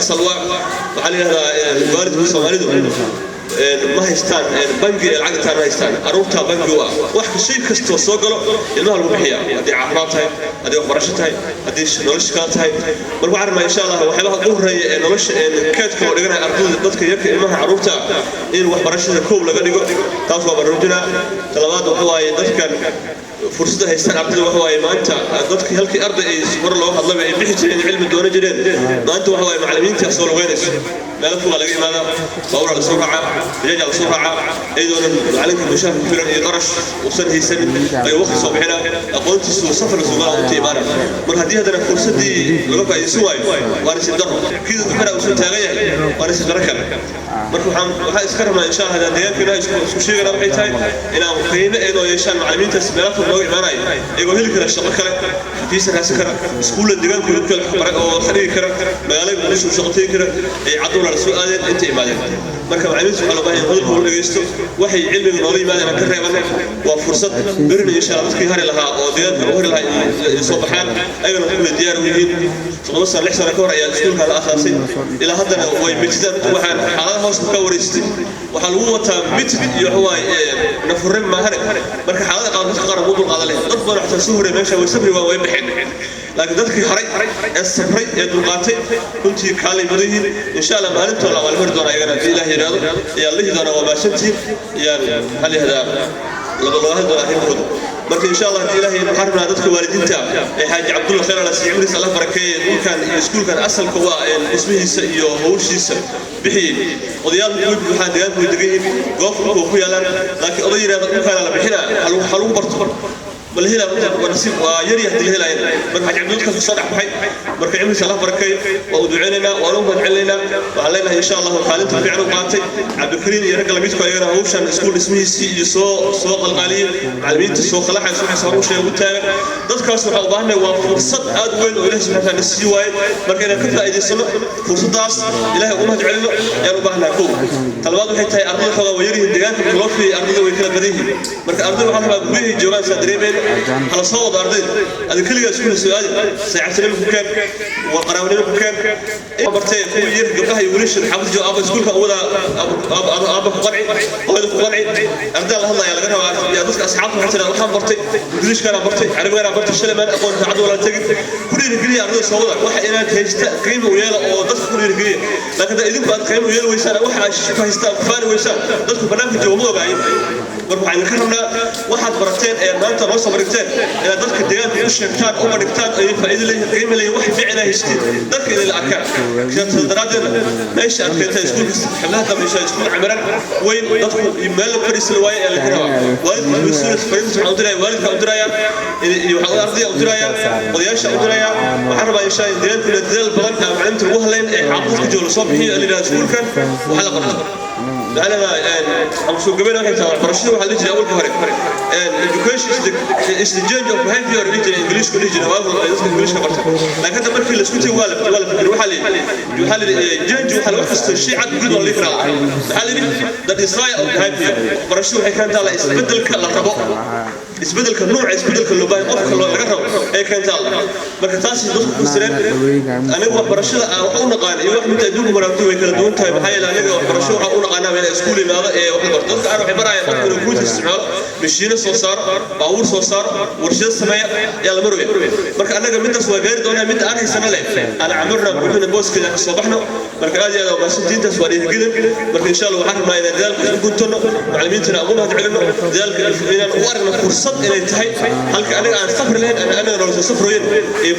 asal waxa la yiraahdaa waalidka Soomaalidu ما هيستان بنجي العقد ما هيستان أروتها بنجي واحد شيء كستو سوقله المال المبيحية هذه عقاراتها هذه برشتها هذه نولشكاتها والوعر ما إن شاء الله وحلاها ظهر نولش كاتكم ورجعنا أرض ضدك يك المها عروتها إن واحد برشتها كوب لقى تاسوا برجنا طلبات وحواي ضدك فرصة هيستان عبد وحواي ما أنت ضدك هلك أرض مر الله واحد الله بيحكي علم الدون جديد ما أنت وحواي معلمين تحصلوا وينس لا لفوا على ماذا بقول على سرعة بيجي على سرعة أيضا عليك المشاهد في القرش وصل هي سنة أي وقت صبحنا أقولت سفر الزملاء أنت إمارة من هذه هذا فرصة دي لقى يسوي وأنا سدره كذا تحرق وصلت تغير وأنا سدرك مركو حام إسكرنا إن شاء الله هذا ديان كنا سوشي غير بحيث هاي إن قيمة إنه يشان معلمين تسبيلات في إمارة يقول لك كذا الشغل كذا في سنة سكر سكول الدجال كل خليه كذا مقالب مش شغلتين كذا يعطون على السؤال أنت إمارة مركب عميل سبحان الله يقول هو اللي يستو وحي علم النظري ما أنا كره أنا وفرصة برني إن شاء الله تكي هاري لها أو ديان بروح لها الصباحان أيضا كل الديار ويجين خلاص لحسن كورة يا سكول هذا أساسي إلى هذا ويمتدى وحن حالها هوس مكوريستي وحلوة مت يحوى نفرم ما هرب مركب حالها قام تقرب وضوء على له ضد حتى سهرة ماشى وسبري ويبحث لكن ذلك حري السفري يدقاتي كنت كالي بديه إن شاء الله ما أنت ولا والمرد ولا يجنا في الله يراد يا الله دنا وما شمتي يا هل هذا لبلا هذا ولا هيمرد مرك إن شاء الله إلهي محرمنا ذلك والدين تاع حاج عبد الله خير الله سيعمل صلاة بركة كان سكول كان أصل كوا اسمه سيو هو شيء بحين وديال يقول بحال ديال يدقيه قف وخويا لكن أضيع هذا كان على بحنا حلو برتو بالهلا ونسيب ويري هذه الهلا مركز عبدك في الصدع بحي مركز عمل الله بركة ودعينا ونوم علينا وعلينا إن شاء الله خالد في عنو قاتي عبد الكريم يرجع لبيتك يرى هو شان سكول اسمه سي سوق القليل علمين السوق خلاص يسوي صاروش شيء وتاعه ضد كاس وحوضنا وفرصة أدوين وإله سبحانه السواي مركز أنا كنت أيدي السنة فرصة داس إله أمه علينا يا ربنا كوب طلبات حتى أرض الحوا ويري الدجاج في أرض ويكلا بديه مركز أرض وحنا به جوان سدريبين على صوت أرضي هذا كل جالس كل سؤال ساعتين ممكن وقراوني ممكن برتين كوير قبلها يقولش الحافظ جو أبو سكول كأولا أبو قرعي وهذا قرعي أرضي الله يا لقنا يا دوست أصحابه حتى لو كان برتي يقولش كان برتي عرب غير برتي شلة ما أقول تعدوا ولا تجد كل يرجلي أرضي صوت واحد إلى كيست قيمة ويلا أو ضد كل يرجلي لكن إذا بعد قيمة ويلا ويسان واحد كيست فان ويسان ضد برنامج جوابه بعيد مربع عن كلامنا واحد برتين ما أنت نوصل برتين إلى ضدك الديان في وش كتاب أو بركتاب فإذا اللي قيمة اللي واحد فعلا يشتي ضدك إلى الأكل كانت الدرجة ليش أكلت يسكون حملها قبل شيء يسكون عمرا وين ضدك يمال فريس الواي اللي كنا والد بيصير فريس عودريا والد عودريا يحاول أرضي عودريا وياش عودريا وحرب يشاي الديان في الديان البلد علمت وهلين حافظ كجول صبحي اللي يسكون كان وحلقة أنا أمسك قبل أن يتعامل برشلونة وحال يجي أول كهرب education is the change of behavior religion English religion أو English كبرت لكن هذا مركي اللي سكوتي والد يحل change وحال وقت الشيء عاد بدون اللي كرا حال the desire of behavior برشلونة كانت على استبدل كالربو استبدل كالنوع استبدل كاللبان أو كالربو هي كانت على مركز يدخل في السنة أنا هو برشلونة أو نقال يروح من تدوم مراتب ويكلا دون تايم هاي لا نجوا برشلونة أو نقال من سكولي هذا واحد برضه أنا عبارة عن كروت استعمال مشينا صوصار باور صوصار ورشة السماء يلا مروي مركز أنا قمت أسوأ غير دونا مت أنا السنة لين أنا عمرنا بقولنا بوس كذا صباحنا مركز هذه لو بس جيت أسوأ كذا مركز إن شاء الله وحنا ما إلى ذلك كنتنا معلمين تناقضنا تعلمنا ذلك إن وارنا فرصة إلى انتهاء هل أنا سفر لين أنا لو سفر وين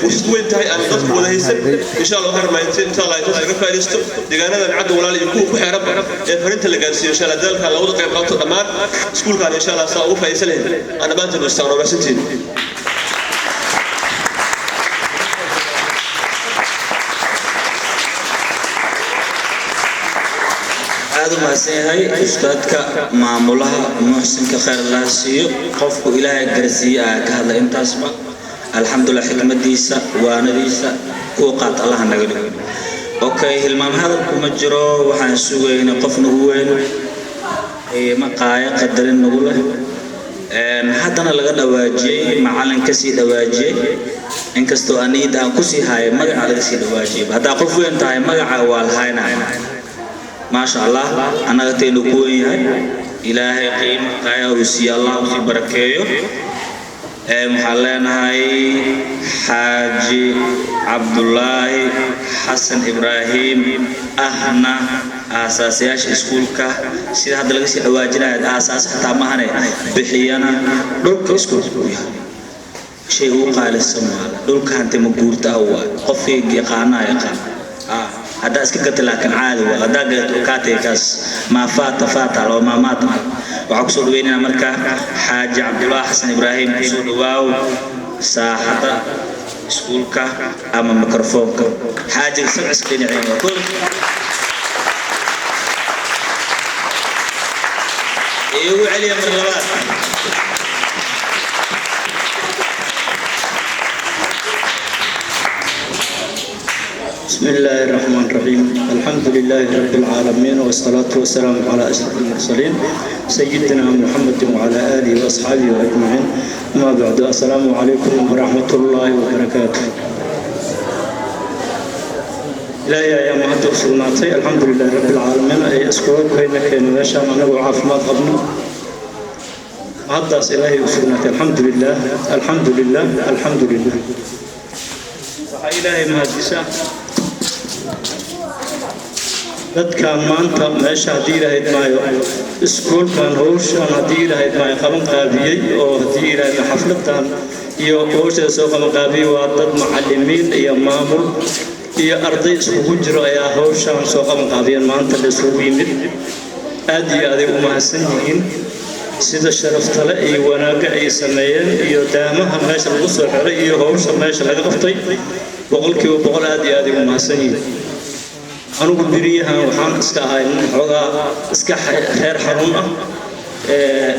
فرصة وين انتهاء أنا ضد ولا هيسن إن شاء الله وحنا ما إن شاء الله يتوصل كفاية لستو دجانا العدو ولا يكون كحير رب فرنت اللي قال إن شاء الله ذلك على وضع قيمته كمان سكول كان إن شاء الله سأوف يسلم أنا بنت المستوى بس أنتين هذا ما سيهاي أستاذك معمولها محسن كخير الله سيو قفك إلهي قرسية كهذا أنت أسمع الحمد لله حكمة ديسة وأنا ديسة كوقات الله نقول أوكي المام هذا كمجرو وحنسوين قفنا وين مقايا قدرين نقوله حتى أنا لقد أواجه معلن كسي أواجه إن كستو أنيد أن كسي هاي مجا على كسي أواجه هذا قفوا أنت هاي مجا عوال هاي ناي ما شاء الله أنا قتيلو كويها إلهي قيمة قايا وسي الله وسي بركيه محلنا هاي حاجي عبد الله حسن إبراهيم أهنا أساسياش إسكولك سيد هذا لقى سيد واجنا أساس حتى ما هني بحيانا دولك إسكول شيء هو قال السماء دولك أنت مقولت أول قفي يقانا هذا اسكت قلت لكن عادي وهذا قلت وكاتي كاس ما فات لو ما مات وعكسور بيننا مركا حاج عبد الله حسن إبراهيم سود واو ساحة سكولك أما ميكروفونك حاج سبع سنين عين وكل يو علي أمر الغلات بسم الله الرحمن الرحيم الحمد لله رب العالمين والصلاة والسلام على أشرف المرسلين سيدنا محمد وعلى آله وأصحابه أجمعين أما بعد السلام عليكم ورحمة الله وبركاته لا يا مهد رسولناتي الحمد لله رب العالمين أي أسكوك بينك نشام أنا وعافمات قبنا هذا إلهي رسولناتي الحمد لله الحمد لله الحمد لله إلهي مهدسة dadka maanta meesha hadii ilaahay maayo iskuulkan hawshan hadii ilaahay maayo qaban qaabiyay oo hadii ilaahay xafladan iyo hawsha soo qaban qaabiyay waa dad macallimiin iyo maamul iyo arday isku jiro ayaa hawshan soo qaban qaabiyay maanta la isugu yimid aad iyo aad u mahadsan yihiin sida sharafta leh iyo wanaagga ay sameeyeen iyo daamaha meesha lagu soo xiray iyo hawsha meesha laga qabtay boqolkiiba boqol aad iyo aad u mahadsan yihiin أنا أقول بريها وحان إسكاهاي حوغا إسكا خير حرون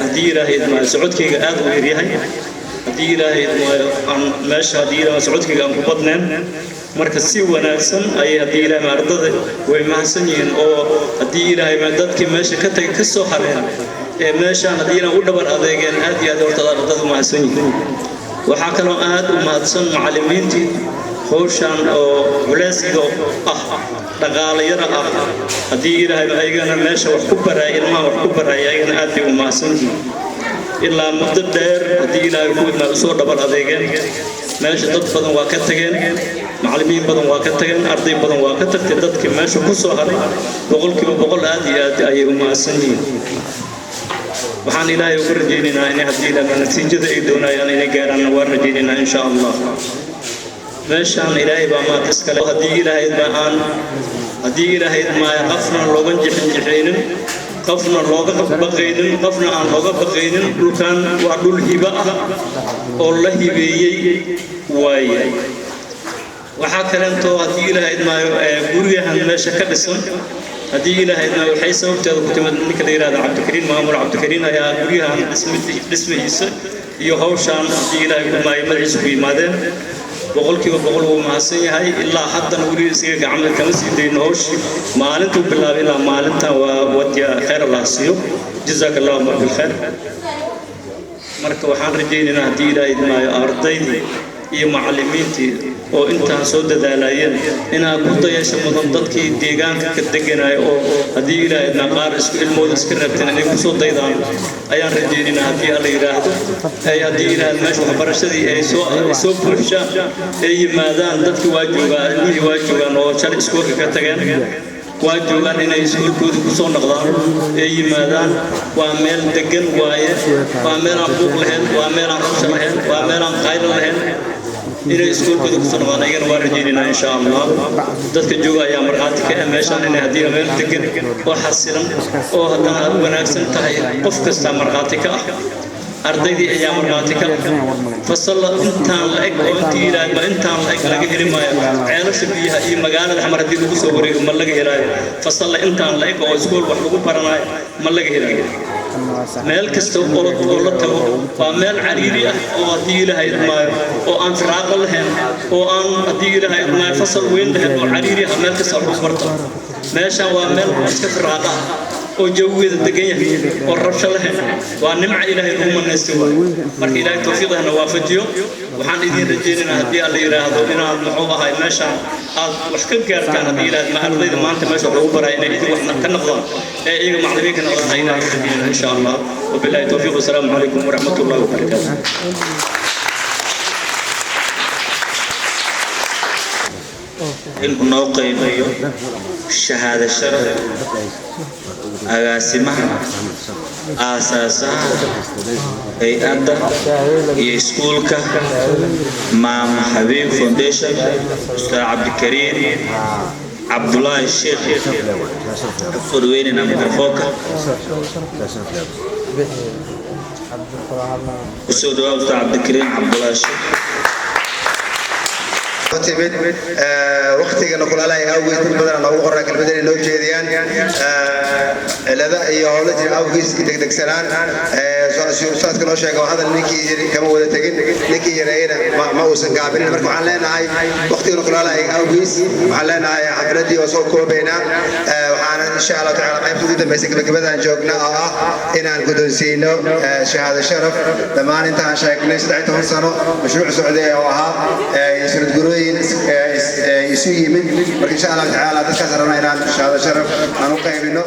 هديرة هيدما سعود كيغا آد ويريها هديرة هيدما ماشا هديرة سعود كيغا مقبضنين مركز سي وناكسن أي هديرة مردد ومحسنين أو هديرة مردد كي ماشا كتاك كسو حرين ماشا هديرة ودبر أذيغين آد يادي ورتدار ردد ومحسنين وحاكنا آد ومحسن معلمين تي hawshan oo culaysiga dhaqaalayada hadii ilaahay ayagana meesha wax ku baray ilmaha wax ku baray ayagana aad bay u maasanyihiin ilaa muddo dheer hadii ilaahay ku idma soo dhabar adeegeen meesha dad badan waa ka tageen macallimiin badan waa ka tageen arday badan waa ka tagtay dadkii meesha ku soo haray boqolkiiba boqol aad iyo aad ayay u maasanyihiin waxaan ilaahay ugu rajaynaynaa in hadii ilaahay natiijada ay doonayaan inay gaaraan waa rajaynaynaa insha Allah meeshaan ilaahay baa maad iskale hadii ilaahay ma qafna looga jixinjixaynin qafna looga baqaynin qafna aan looga baqaynin dhulkan waa dhul hiba ah oo la hibeeyay waayay waxa kale oo hadii ilaahay ma guriyahan meesha ka dhisan hadii ilaahay ma waxay sababteeda ku timid ninka la yiraahdo Cabdikariin Maamul Cabdikariin ayaa guriyahan dhismihiisa iyo hawshan hadii ilaahay ma magaciisa ku yimaadeen boqolkiiba boqol uu mahadsan yahay ilaa haddana weli isaga gacmo kama sii dayno hawshii maalintuu bilaabay ilaa maalinta waa wadiya khayr Allah siiyo jazakallahu bil khair marka waxaan rajaynaynaa hadii ilaahay maayo ardaydii iyo macallimiintii oo intaan soo dadaalayeen inaa ku dayasho mudan dadkii deegaanka ka deganay oo hadii ilaahay qaar isku ilmooda iska rabteen inay ku soo daydaan ayaan rajaynaynaa hadii alla yiraahdo ay hadii ilaahay meesha waxbarashadii ay soo bulshaan ay yimaadaan dadkii waa joogaan oo shal iskuulka ka tageen waa joogaan inay iskuulkooda ku soo noqdaan ay yimaadaan waa meel degan waaye waa meel aan buuq lahayn waa meel aan rabsho lahayn waa meel aan qayl lahayn inay iskuulkooda ku soo noqdaan ayagana waa rajaynaynaa insha Allah dadka jooga ayaa markhaati ka ah meeshaan inay hadii meel degan oo xasilan oo haddana wanaagsan tahay qof kasta markhaati ka ah ardaydii ayaa markhaati ka fasal intaan la eg oo intii ilaahay intaan la eg laga heli maayo ceelasha biyaha iyo magaalada xamar hadii lagu soo wareego ma laga helaayo fasal intaan la eg oo iskuul wax lagu baranayo ma laga helaayo meel kasta oo la tago waa meel cariiri ah oo hadii ilaahay maayo oo aan firaaqo lahayn oo aan hadii ilaahay maayo fasal weyn lahayn oo cariiri ah meel kasta lagu barto meesha waa meel iska firaaqa وجوده دقيه والربش له ونمع إلهي هم النسوا مرك إلهي توفيقنا وافجيو وحن إذن رجينا هدي الله يراهدو إنا المحوبة هاي ماشا وحكم كان هدي إلهي ما أرضي ما أنت ماشا روبرا إنا إذن وحنا كنقضان إيجا معلمين كنقضان إنا إن شاء الله وبالله التوفيق والسلام عليكم ورحمة الله وبركاته. إنه قيمة شهادة شرف أقاسمها أساسها أي أنت يسكولك مع حبيب فونديشن أستاذ عبد الكريم عبد الله الشيخ فرويننا ميكروفوكا أستاذ عبد الكريم عبد الله الشيخ timid waqtiga la kulaalay awgeed dad badan oo qorra kalbadan loo jeediyaan cilada iyo hawlo jira awgeed degdegsanaan soo noo sheego hadal ninkii yiri kama wada tagin ninkii yareeyna ma uusan gaabin marka waxaan leenahay waqtiga la kulaalay awgeed waxaan leenahay xafladii oo soo koobayna waxaan insha Allah taala qaybta ugu dambeysay gabadhan joogna oo ah inaan guddoonsiino shahaado sharaf dhamaan intaan sheegnay 13 sano mashruuc socday oo ahaa isla guroy يسوي من إن شاء الله تعالى تكسر لنا هذا شرف أنا قيمنا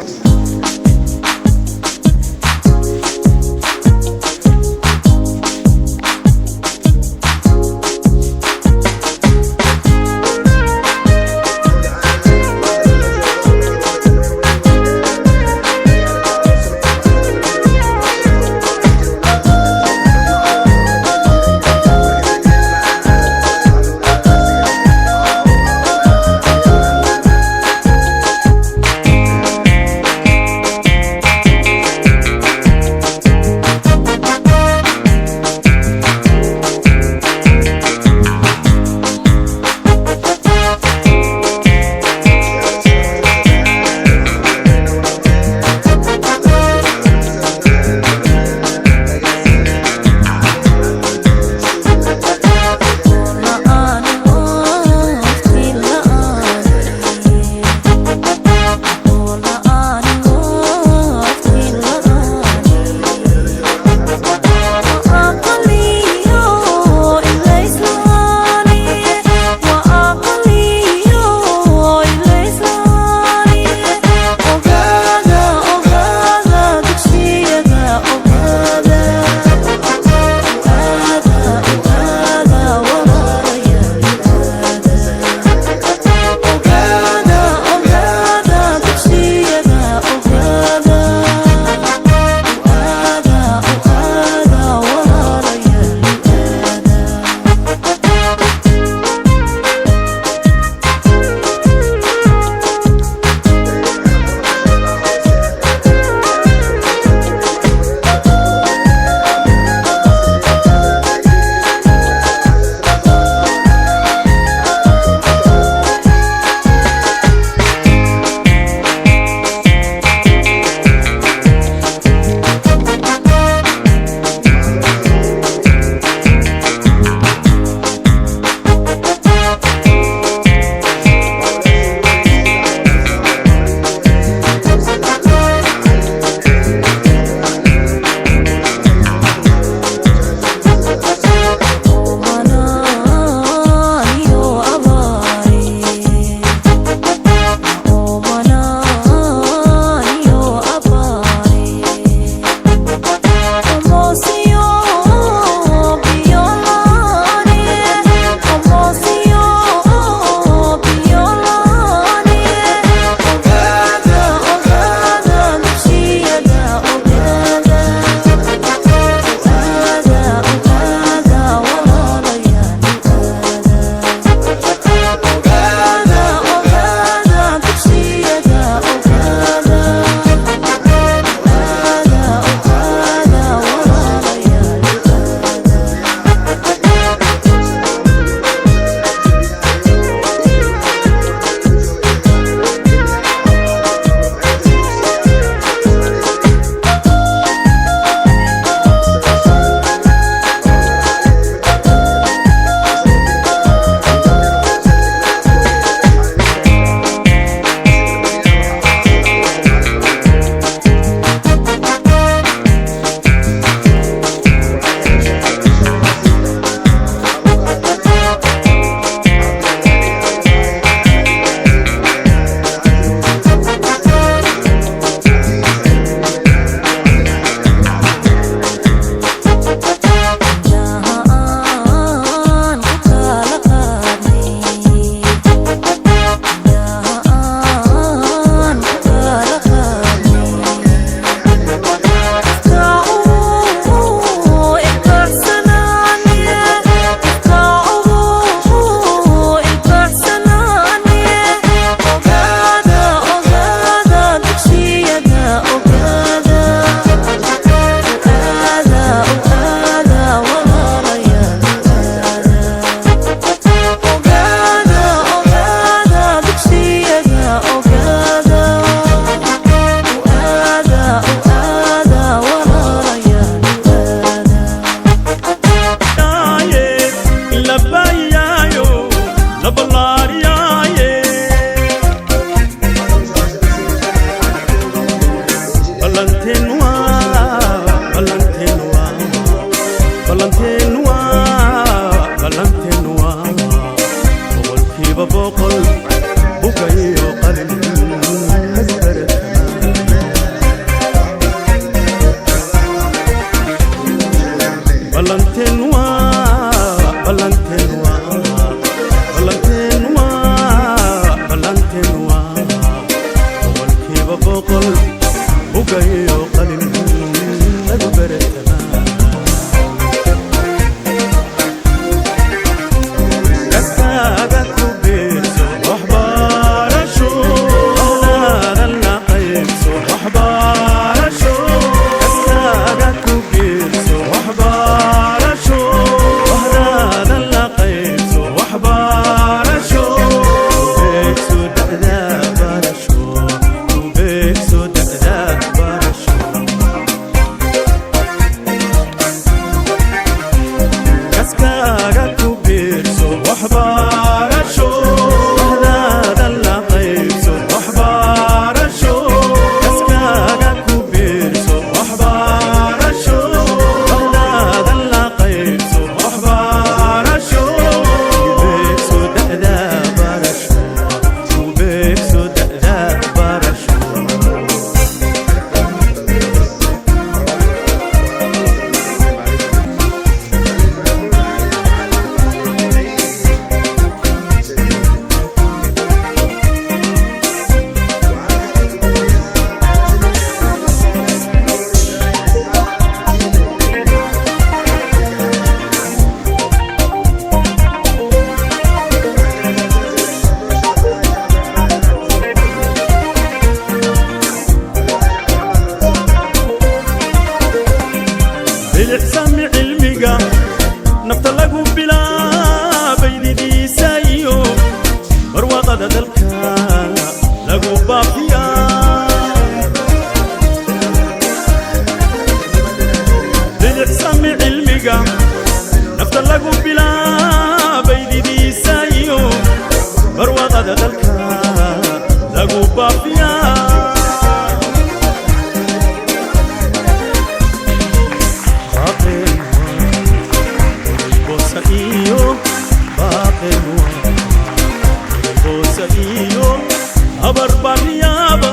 habar baryaaba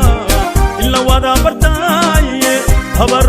ila wada bartaaye habar